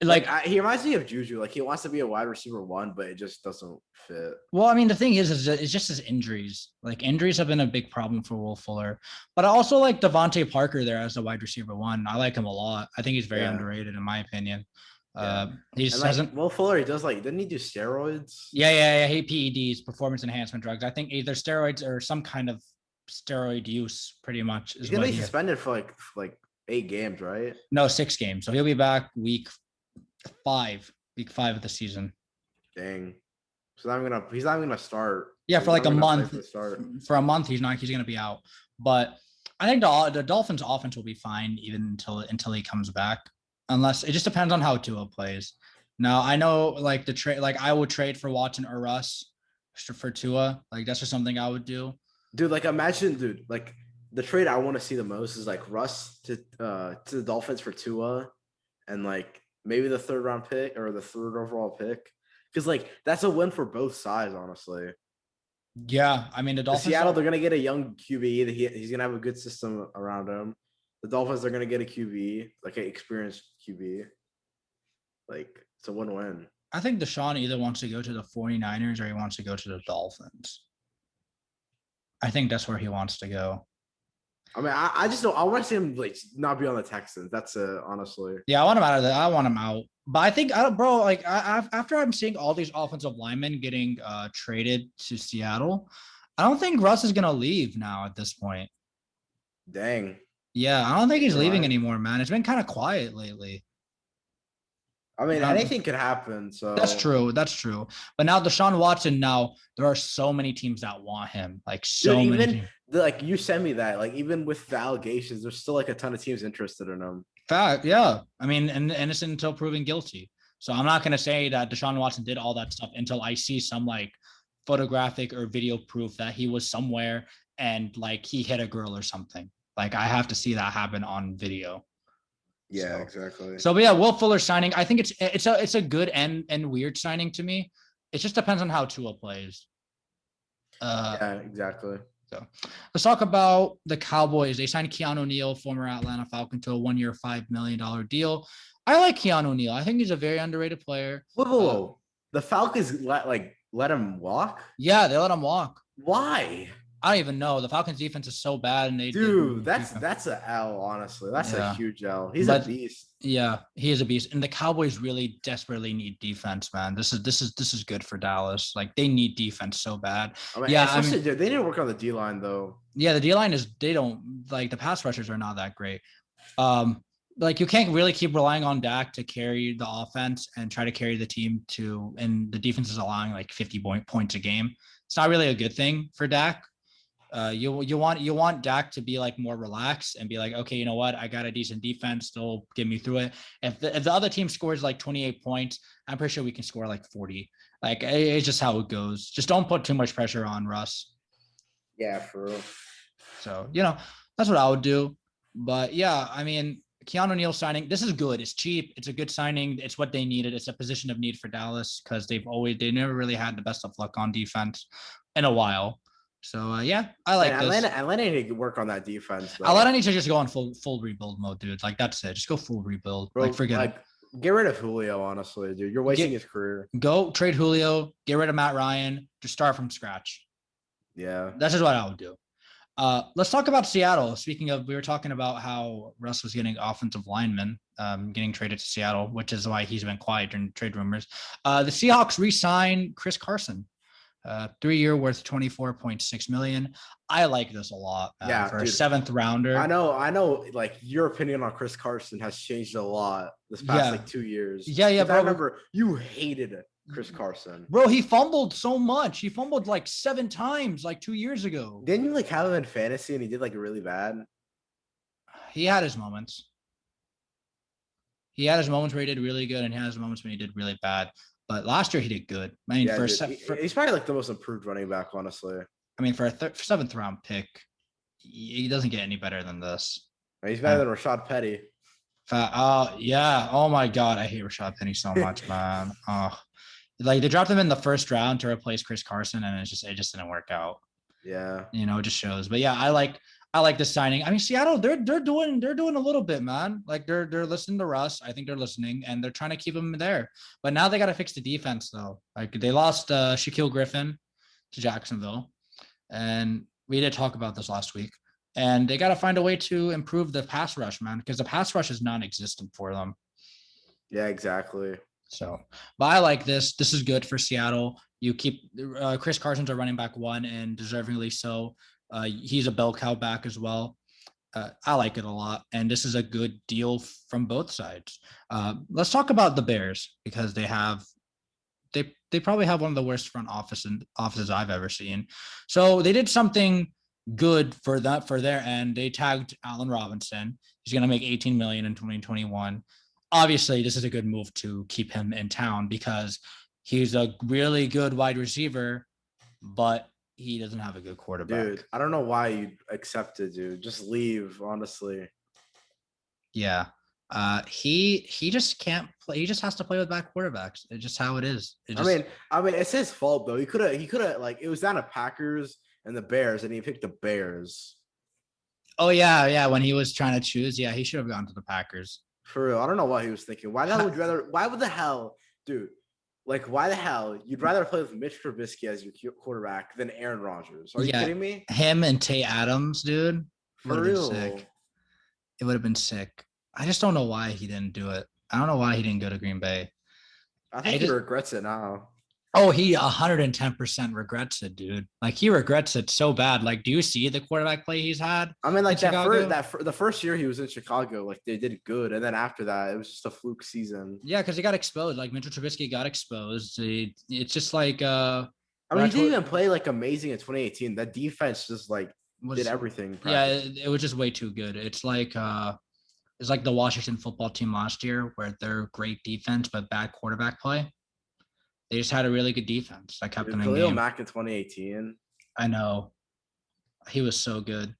Like, he reminds me of Juju. Like, he wants to be a wide receiver 1, but it just doesn't fit. Well, I mean, the thing is it's just his injuries. Like, injuries have been a big problem for Will Fuller. But I also like Devontae Parker there as the wide receiver 1. I like him a lot. I think he's very underrated, in my opinion. He just hasn't. Will Fuller, he does, like, didn't he do steroids? Yeah. He PEDs, performance enhancement drugs. I think either steroids or some kind of steroid use, pretty much. He's gonna be suspended for like 8 games, right? No, 6 games. So he'll be back week 5 of the season. Dang. So he's not gonna start. Yeah, for like a month. For a month, he's gonna be out. But I think the Dolphins offense will be fine even until he comes back. Unless it just depends on how Tua plays. Now, I know, like, the trade, like, I would trade for Watson or Russ for Tua. Like that's just something I would do. Dude, like imagine, dude, like the trade I want to see the most is like Russ to the Dolphins for Tua and like maybe the 3rd-round pick or the 3rd overall pick. Because like that's a win for both sides, honestly. Yeah, I mean the Dolphins. Seattle, they're gonna get a young QB. He's gonna have a good system around him. The Dolphins, they're gonna get a QB, like an experienced QB. Like it's a win-win. I think Deshaun either wants to go to the 49ers or he wants to go to the Dolphins. I think that's where he wants to go. I mean, I just don't. I want to see him like not be on the Texans. That's honestly. Yeah, I want him out of there. I want him out. But I think, bro, like after I'm seeing all these offensive linemen getting traded to Seattle, I don't think Russ is gonna leave now at this point. Dang. Yeah, I don't think he's leaving anymore, man. It's been kind of quiet lately. I mean, anything could happen. So that's true. That's true. But now Deshaun Watson, there are so many teams that want him. Like so dude, many. Like you sent me that. Like even with the allegations, there's still like a ton of teams interested in him. Fact, yeah. I mean, and innocent until proven guilty. So I'm not gonna say that Deshaun Watson did all that stuff until I see some like photographic or video proof that he was somewhere and like he hit a girl or something. Like I have to see that happen on video. Yeah, exactly. So, but yeah, Will Fuller signing. I think it's a good and weird signing to me. It just depends on how Tua plays. Yeah, exactly. So let's talk about the Cowboys. They signed Keanu Neal, former Atlanta Falcon, to a 1-year, $5 million deal. I like Keanu Neal. I think he's a very underrated player. Whoa. The Falcons let him walk? Yeah, they let him walk. Why? I don't even know. The Falcons defense is so bad, and that's an L. Honestly, that's a huge L. He's a beast. Yeah, he is a beast, and the Cowboys really desperately need defense, man. This is good for Dallas. Like they need defense so bad. I mean, they didn't work on the D line though. Yeah, the D line they don't like the pass rushers are not that great. Like you can't really keep relying on Dak to carry the offense and try to carry the team and the defense is allowing like 50 points a game. It's not really a good thing for Dak. You want Dak to be like more relaxed and be like, okay, you know what? I got a decent defense. They'll get me through it. If the other team scores like 28 points, I'm pretty sure we can score like 40. Like it's just how it goes. Just don't put too much pressure on Russ. Yeah, for real. So, that's what I would do. But yeah, I mean, Keanu Neal signing, this is good. It's cheap. It's a good signing. It's what they needed. It's a position of need for Dallas because they never really had the best of luck on defense in a while. So yeah, I like this. Atlanta need to work on that defense. Though. Atlanta needs to just go on full rebuild mode, dude. Like that's it. Just go full rebuild. Bro, like forget it. Get rid of Julio, honestly, dude. You're wasting his career. Go trade Julio. Get rid of Matt Ryan. Just start from scratch. Yeah, that's just what I would do. Let's talk about Seattle. Speaking of, we were talking about how Russ was getting offensive linemen getting traded to Seattle, which is why he's been quiet during trade rumors. The Seahawks re-signed Chris Carson. 3-year worth $24.6 million. I like this a lot. For a 7th rounder. I know. Like your opinion on Chris Carson has changed a lot this past like 2 years. Yeah, bro. I remember you hated Chris Carson, bro. He fumbled so much. He fumbled like 7 times, like 2 years ago. Didn't you like have him in fantasy and he did like really bad? He had his moments. He had his moments where he did really good, and he had his moments when he did really bad. But last year he did good. I mean, he's probably like the most improved running back, honestly. I mean, for a 7th round pick, he doesn't get any better than this. He's better than Rashad Penny. Yeah. Oh my God, I hate Rashad Penny so much, man. Like they dropped him in the 1st round to replace Chris Carson, and it just didn't work out. Yeah. It just shows. But yeah, I like this signing. I mean, Seattle, they're doing a little bit, man. Like they're listening to Russ. I think they're listening, and they're trying to keep him there. But now they got to fix the defense, though. Like they lost Shaquille Griffin to Jacksonville, and we did talk about this last week. And they got to find a way to improve the pass rush, man, because the pass rush is non-existent for them. Yeah, exactly. So, but I like this. This is good for Seattle. You keep Chris Carson's a running back 1, and deservingly so. He's a bell cow back as well. I like it a lot, and this is a good deal from both sides. Let's talk about the Bears because they probably have one of the worst front offices I've ever seen. So they did something good for their end. They tagged Allen Robinson. He's going to make $18 million in 2021. Obviously, this is a good move to keep him in town because he's a really good wide receiver but he doesn't have a good quarterback. Dude, I don't know why you accepted, dude. Just leave, honestly. Yeah. He just can't play. He just has to play with bad quarterbacks. It's just how it is. I mean, it's his fault though. He could have like it was down to Packers and the Bears, and he picked the Bears. Oh yeah. When he was trying to choose, he should have gone to the Packers. For real, I don't know what he was thinking. Why the hell would you rather? Why would the hell, dude? Like, why the hell you'd rather play with Mitch Trubisky as your quarterback than Aaron Rodgers? Are you kidding me? Him and Tay Adams, dude. For real, sick. It would have been sick. I just don't know why he didn't do it. I don't know why he didn't go to Green Bay. I think he regrets it now. Oh, he 110% regrets it, dude. Like, he regrets it so bad. Like, do you see the quarterback play he's had? I mean, like the first year he was in Chicago, like they did good, and then after that, it was just a fluke season. Yeah, because he got exposed. Like Mitchell Trubisky got exposed. It's just like I mean, he didn't even play like amazing in 2018. That defense just like did everything. Practically. Yeah, it was just way too good. It's like the Washington football team last year, where they're great defense but bad quarterback play. They just had a really good defense that kept them in game. Mack in 2018. I know. He was so good.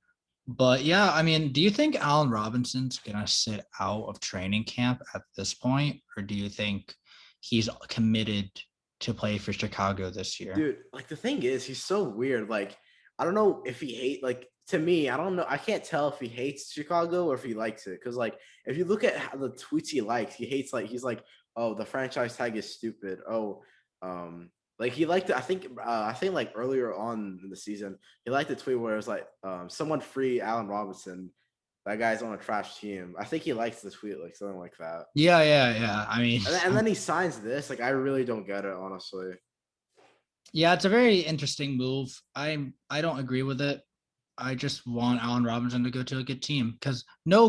But yeah, I mean, do you think Allen Robinson's going to sit out of training camp at this point? Or do you think he's committed to play for Chicago this year? Dude, like the thing is, he's so weird. Like, I don't know if he to me, I don't know. I can't tell if he hates Chicago or if he likes it. Because like, if you look at how the tweets he likes, he hates he's like, oh, the franchise tag is stupid. Oh, like he liked it. I think like earlier on in the season, he liked the tweet where it was like, someone free Allen Robinson. That guy's on a trash team. I think he likes the tweet, like something like that. Yeah. I mean, and then he signs this. Like, I really don't get it, honestly. Yeah, it's a very interesting move. I don't agree with it. I just want Allen Robinson to go to a good team because no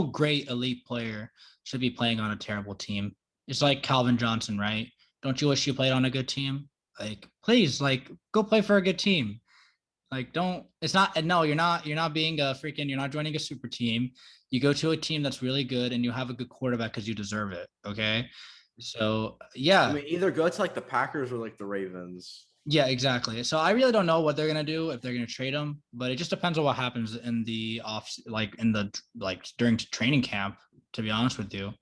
great elite player should be playing on a terrible team. It's like Calvin Johnson, right? Don't you wish you played on a good team? Like, please, like, go play for a good team. Like, you're not being you're not joining a super team. You go to a team that's really good and you have a good quarterback because you deserve it. Okay. So, yeah. I mean, either go to like the Packers or like the Ravens. Yeah, exactly. So I really don't know what they're going to do, if they're going to trade him, but it just depends on what happens in the during training camp, to be honest with you.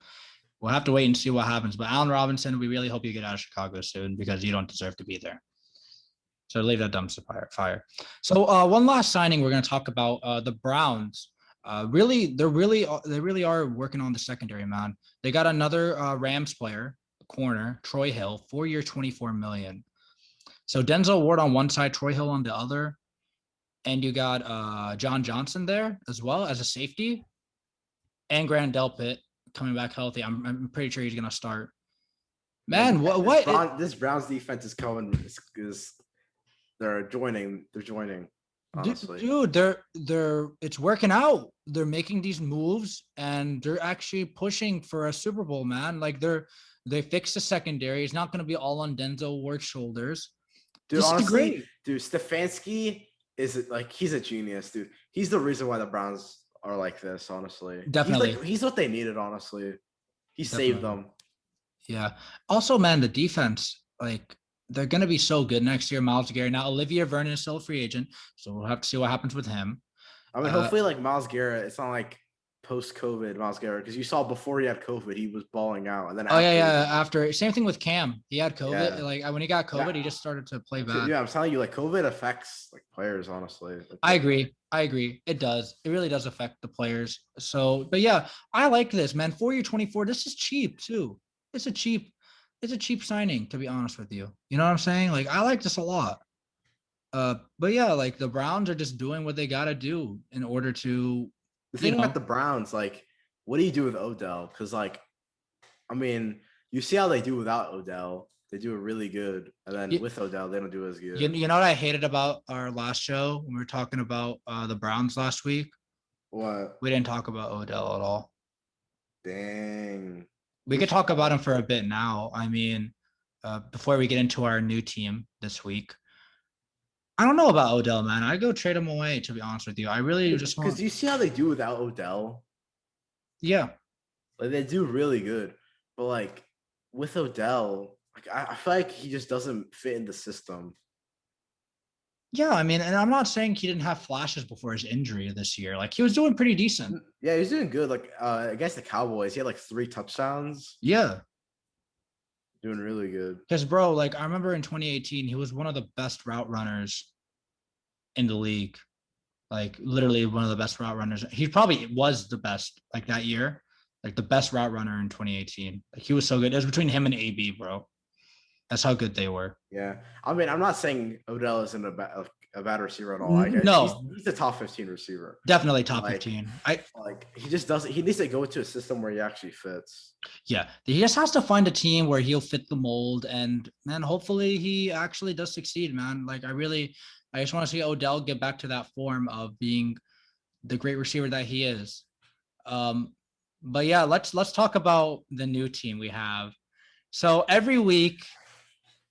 We'll have to wait and see what happens. But Allen Robinson, we really hope you get out of Chicago soon because you don't deserve to be there. So leave that dumpster fire. So one last signing we're going to talk about, the Browns. They really are working on the secondary, man. They got another Rams player, corner, Troy Hill, 4-year, $24 million. So Denzel Ward on one side, Troy Hill on the other. And you got John Johnson there as well as a safety. And Grant Delpit coming back healthy. I'm pretty sure he's going to start. Man, this Browns defense is coming because they're joining. Honestly. Dude, they're it's working out. They're making these moves and they're actually pushing for a Super Bowl, man. Like they fixed the secondary. It's not going to be all on Denzel Ward's shoulders. Dude, honestly, Stefanski is like, he's a genius, dude. He's the reason why the Browns are like this, honestly. Definitely. He's what they needed, honestly. He saved them. Yeah. Also, man, the defense, like, they're going to be so good next year. Myles Garrett. Now, Olivier Vernon is still a free agent, so we'll have to see what happens with him. I mean, hopefully, like Myles Garrett, it's not like post-COVID Myles Garrett, because you saw before he had COVID, he was balling out, and then after same thing with Cam, he had COVID. Yeah. Like when he got COVID, he just started to play bad. Yeah, I'm telling you, like COVID affects like players, honestly. Like, I agree. It does. It really does affect the players. So, but yeah, I like this, man. 4-year, 24. This is cheap too. It's a cheap signing, to be honest with you. You know what I'm saying? Like, I like this a lot. But yeah, like the Browns are just doing what they got to do in order to. The thing about the Browns, like, what do you do with Odell? Because, like, I mean, you see how they do without Odell. They do it really good. And then with Odell, they don't do as good. You know what I hated about our last show when we were talking about the Browns last week? What? We didn't talk about Odell at all. Dang. We could talk about him for a bit now. I mean, before we get into our new team this week. I don't know about Odell, man. I go trade him away, to be honest with you. I really just want. Because you see how they do without Odell? Yeah. Like, they do really good. But, like, with Odell, like, I feel like he just doesn't fit in the system. Yeah, I mean, and I'm not saying he didn't have flashes before his injury this year. Like he was doing pretty decent. Yeah, he's doing good. Like against the Cowboys, he had like 3 touchdowns. Yeah. Doing really good. Because bro, like I remember in 2018, he was one of the best route runners in the league. Like literally one of the best route runners. He probably was the best like that year. Like the best route runner in 2018. Like he was so good. It was between him and AB, bro. That's how good they were. Yeah, I mean, I'm not saying Odell isn't a bad receiver at all. No, He's a top 15 receiver. definitely top Like, 15. he just doesn't. He needs to go to a system where he actually fits. Yeah, he just has to find a team where he'll fit the mold, and man, hopefully he actually does succeed, man. Like I just want to see Odell get back to that form of being the great receiver that he is. But yeah, let's talk about the new team we have. So every week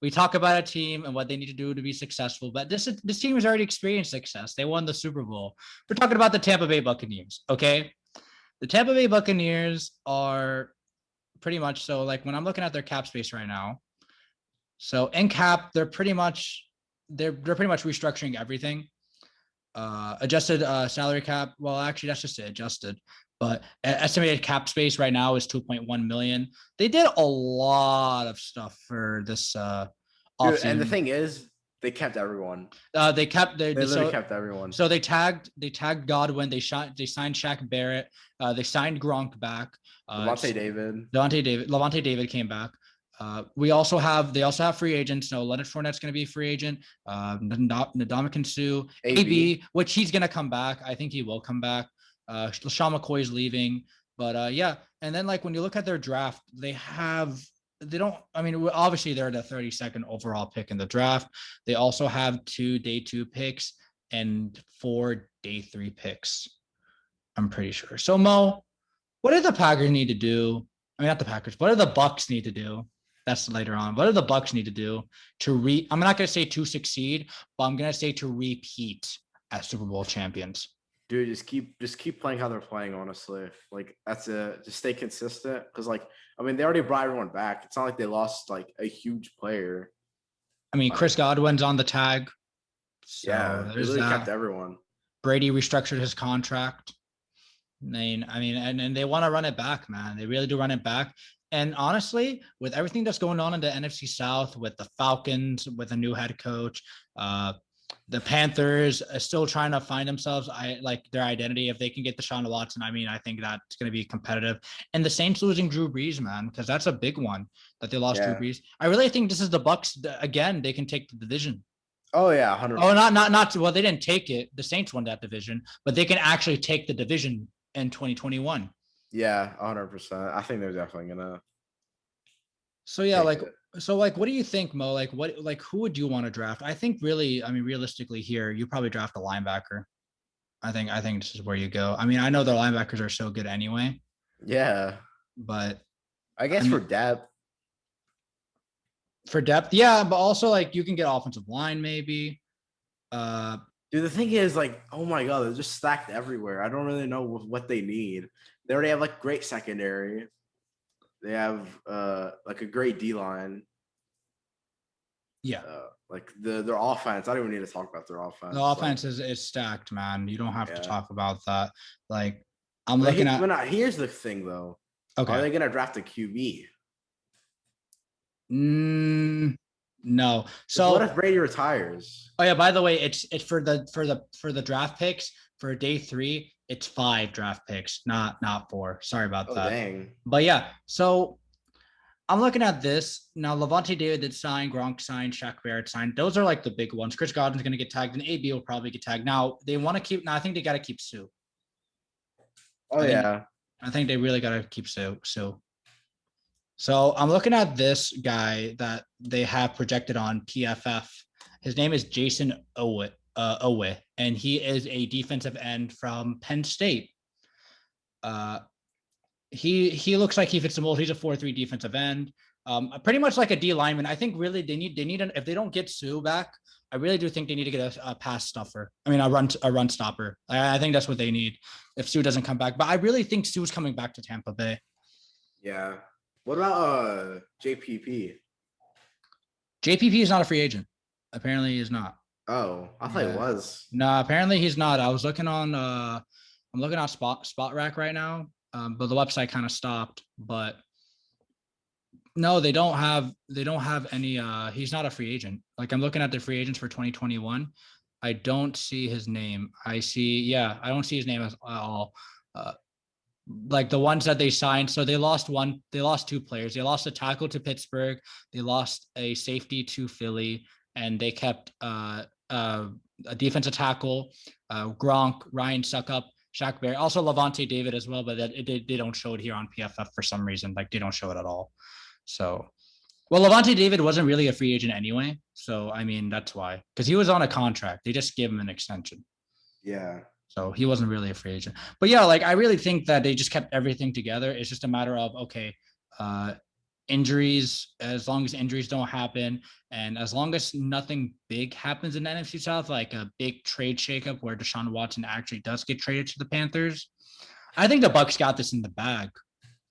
we talk about a team and what they need to do to be successful. But this team has already experienced success. They won the Super Bowl. We're talking about the Tampa Bay Buccaneers. Okay, the Tampa Bay Buccaneers are pretty much so. Like when I'm looking at their cap space right now, so in cap they're pretty much restructuring everything. Adjusted salary cap. Well, actually, that's just adjusted. But estimated cap space right now is 2.1 million. They did a lot of stuff for this Dude, and the thing is, they kept everyone. They literally kept everyone. So they tagged Godwin. They signed Shaq Barrett. They signed Gronk back. Levante David came back. They also have free agents. No, Leonard Fournette's going to be a free agent. Ndamukong Suh, AB, which he's going to come back. I think he will come back. LaShawn McCoy's leaving, but yeah. And then like when you look at their draft, obviously they're the 32nd overall pick in the draft. They also have 2 day 2 picks and 4 day 3 picks. I'm pretty sure. So Mo, what do the Packers need to do? I mean, not the Packers. What do the Bucs need to do? That's later on. What do the Bucs need to do I'm not going to say to succeed, but I'm going to say to repeat as Super Bowl champions. Dude, just keep playing how they're playing, honestly. Like that's it. Just stay consistent. Because they already brought everyone back. It's not like they lost like a huge player. I mean, Chris Godwin's on the tag. So yeah, they really kept everyone. Brady restructured his contract. And they want to run it back, man. They really do run it back. And honestly, with everything that's going on in the NFC South, with the Falcons, with a new head coach, the Panthers are still trying to find themselves. Their identity. If they can get Deshaun Watson, I think that's going to be competitive. And the Saints losing Drew Brees, man, because that's a big one that they lost Drew Brees. I really think this is the Bucs again. They can take the division. Oh yeah, 100%. Oh, not. Well, they didn't take it. The Saints won that division, but they can actually take the division in 2021. Yeah, 100%. I think they're definitely gonna. So yeah, what do you think, Mo? Who would you want to draft? I think realistically here, you probably draft a linebacker. I think this is where you go. I mean, I know the linebackers are so good anyway. Yeah. But I guess for depth. For depth, yeah, but also you can get offensive line maybe. Dude, the thing is, oh my God, they're just stacked everywhere. I don't really know what they need. They already have great secondary. They have a great D line. Yeah. Their offense. I don't even need to talk about their offense. The offense is stacked, man. You don't have to talk about that. I'm looking at. Here's the thing, though. Okay. Are they gonna draft a QB? No. So what if Brady retires? Oh yeah. By the way, it's for the draft picks for day 3. It's 5 draft picks, not 4. Sorry about that. Dang. But yeah. So I'm looking at this now. Levante David did sign. Gronk signed. Shaq Barrett signed. Those are the big ones. Chris Godwin's going to get tagged, and AB will probably get tagged. Now they want to keep. Now I think they got to keep Sue. I think they really got to keep Sue. So I'm looking at this guy that they have projected on PFF. His name is Jason Owe, and he is a defensive end from Penn State. He looks like he fits the mold. He's a 4-3 defensive end, pretty much like a D lineman. I think really they need if they don't get Sue back, I really do think they need to get a pass stuffer. I mean, a run stopper. I think that's what they need if Sue doesn't come back. But I really think Sue's coming back to Tampa Bay. Yeah. What about JPP? JPP is not a free agent. Apparently, he is not. Oh, I thought it Yeah. was. No, apparently he's not. I was looking on I'm looking on spot rack right now. But the website kind of stopped. But no, they don't have any he's not a free agent. Like I'm looking at the free agents for 2021. I don't see his name. I don't see his name at all. Uh, like the ones that they signed. So they lost two players. They lost a tackle to Pittsburgh, they lost a safety to Philly, and they kept a defensive tackle, Gronk, Ryan Suckup, Shaq Barrett, also Levante David as well, but they don't show it here on PFF for some reason. Like they don't show it at all. So, well, Levante David wasn't really a free agent anyway. So, I mean, that's why, because he was on a contract. They just gave him an extension. Yeah. So he wasn't really a free agent. But yeah, like I really think that they just kept everything together. It's just a matter of, okay, uh, injuries, as long as injuries don't happen, and as long as nothing big happens in the NFC South, like a big trade shakeup where Deshaun Watson actually does get traded to the Panthers, I think the Bucs got this in the bag.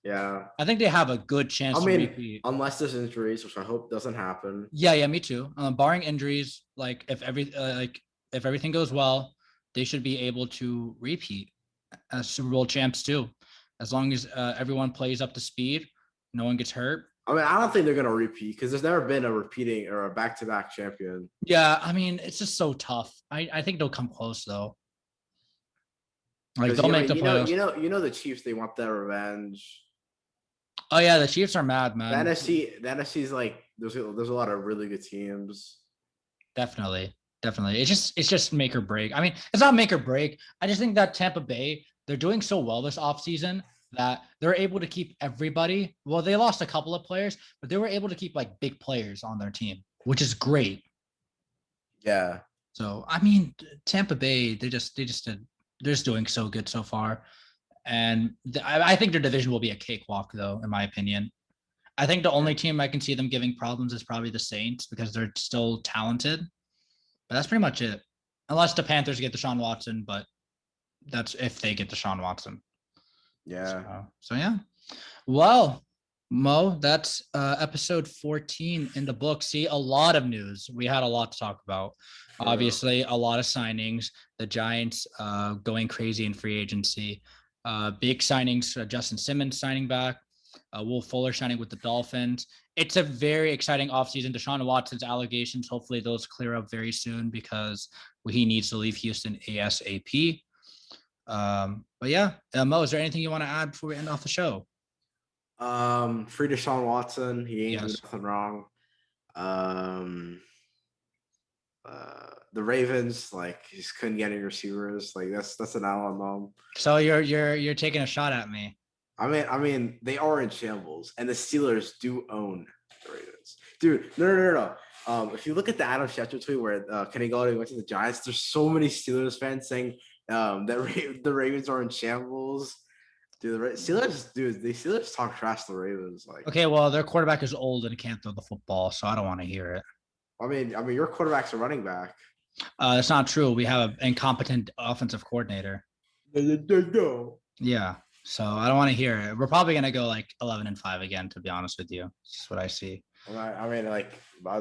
Yeah. I think they have a good chance I to mean, repeat. unless there's injuries, which I hope doesn't happen. Yeah, me too. Barring injuries, like if everything goes well, they should be able to repeat as Super Bowl champs too, as long as everyone plays up to speed, no one gets hurt. I mean, I don't think they're gonna repeat because there's never been a repeating or a back-to-back champion. Yeah, I mean, it's just so tough. I think they'll come close though. Like they'll make the playoffs. The Chiefs. They want their revenge. Oh yeah, the Chiefs are mad, man. The NFC's like there's a lot of really good teams. Definitely. It's just make or break. I mean, it's not make or break. I just think that Tampa Bay, they're doing so well this offseason that they're able to keep everybody. Well, they lost a couple of players, but they were able to keep like big players on their team, which is great. Yeah. So I mean, Tampa Bay, they're just doing so good so far. And I think their division will be a cakewalk, though, in my opinion. I think the only team I can see them giving problems is probably the Saints because they're still talented. But that's pretty much it. Unless the Panthers get Deshaun Watson, but that's if they get Deshaun Watson. Yeah. So yeah. Well, Mo, that's episode 14 in the book. See, a lot of news. We had a lot to talk about. Sure. Obviously, a lot of signings. The Giants going crazy in free agency. Big signings, Justin Simmons signing back, Will Fuller signing with the Dolphins. It's a very exciting offseason. Deshaun Watson's allegations, hopefully those clear up very soon because he needs to leave Houston ASAP. But yeah, Mo, is there anything you want to add before we end off the show? Free Deshaun Watson. He ain't doing nothing wrong. The Ravens, like, just couldn't get any receivers. Like that's an L on them. So you're taking a shot at me. I mean, they are in shambles, and the Steelers do own the Ravens, dude. No. If you look at the Adam Schefter tweet where Kenny Golladay went to the Giants, there's so many Steelers fans saying that the Ravens are in shambles. Dude, the Steelers talk trash to the Ravens. Like, okay, well, their quarterback is old and can't throw the football, so I don't want to hear it. I mean, your quarterback's a running back. That's not true. We have an incompetent offensive coordinator. Yeah, so I don't want to hear it. We're probably gonna go like 11-5 again, to be honest with you. That's what I see. I mean, like, are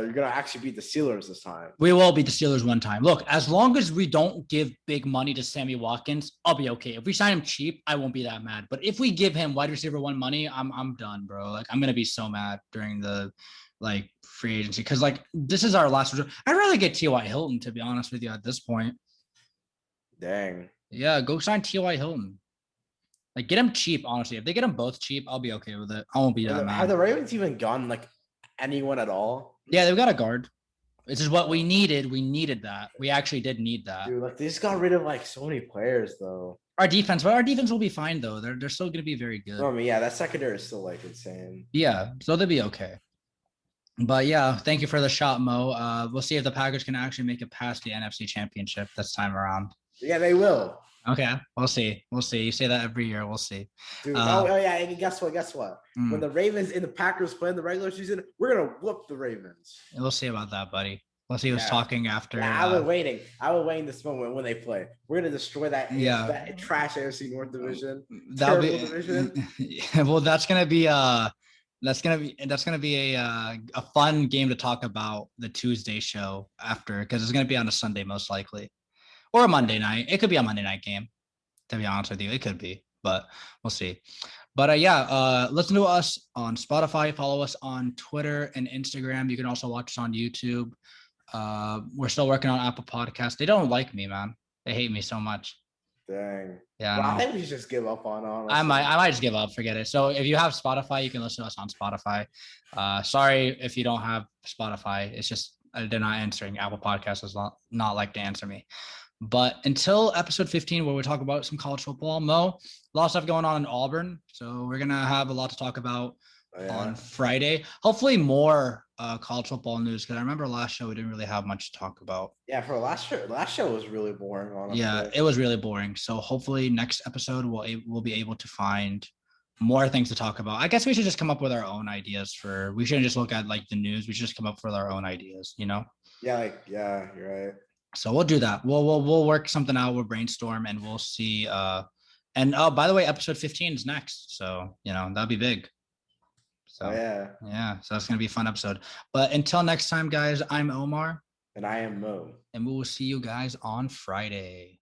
you gonna actually beat the Steelers this time? We will beat the Steelers one time. Look, as long as we don't give big money to Sammy Watkins, I'll be okay. If we sign him cheap, I won't be that mad. But if we give him wide receiver one money, I'm done, bro. Like, I'm gonna be so mad during the free agency because this is our last resort. I'd rather get T.Y. Hilton, to be honest with you, at this point. Dang. Yeah, go sign T.Y. Hilton. Like, get him cheap, honestly. If they get them both cheap, I'll be okay with it. I won't be that mad. Have the Ravens even gone anyone at all? Yeah, they've got a guard. This is what we needed. We needed that. We actually did need that. Dude, they just got rid of so many players though. Our defense will be fine though. They're still gonna be very good. I mean, yeah, that secondary is still insane. Yeah, so they'll be okay. But yeah, thank you for the shot, Mo. We'll see if the Packers can actually make it past the NFC Championship this time around. Yeah, they will. Okay, we'll see. You say that every year. We'll see. Dude, yeah. And guess what? When the Ravens and the Packers play in the regular season, we're gonna whoop the Ravens. We'll see about that, buddy. We'll see who's talking after. Yeah, I was waiting this moment when they play. We're gonna destroy that trash AFC North division. That'll be division. Well, that's gonna be That's gonna be a fun game to talk about the Tuesday show after, because it's gonna be on a Sunday most likely, or a Monday night. It could be a Monday night game. To be honest with you, it could be, but we'll see. But listen to us on Spotify. Follow us on Twitter and Instagram. You can also watch us on YouTube. We're still working on Apple Podcasts. They don't like me, man. They hate me so much. Dang. Yeah, Well, I I know. think we should just give up on honestly. I might just give up. Forget it. So if you have Spotify, you can listen to us on Spotify. Sorry if you don't have Spotify. It's just they're not answering. Apple Podcasts does not like to answer me. But until episode 15, where we talk about some college football, Mo, a lot of stuff going on in Auburn. So we're gonna have a lot to talk about on Friday. Hopefully more college football news, because I remember last show we didn't really have much to talk about. Yeah, for last show was really boring, honestly. Yeah, it was really boring. So hopefully next episode we'll be able to find more things to talk about. I guess we should just come up with our own ideas we shouldn't just look at like the news. We should just come up with our own ideas, you know? Yeah, you're right. So we'll do that. We'll work something out. We'll brainstorm and we'll see. And by the way, episode 15 is next. So, that'll be big. So yeah. So that's going to be a fun episode. But until next time, guys, I'm Omar. And I am Mo. And we will see you guys on Friday.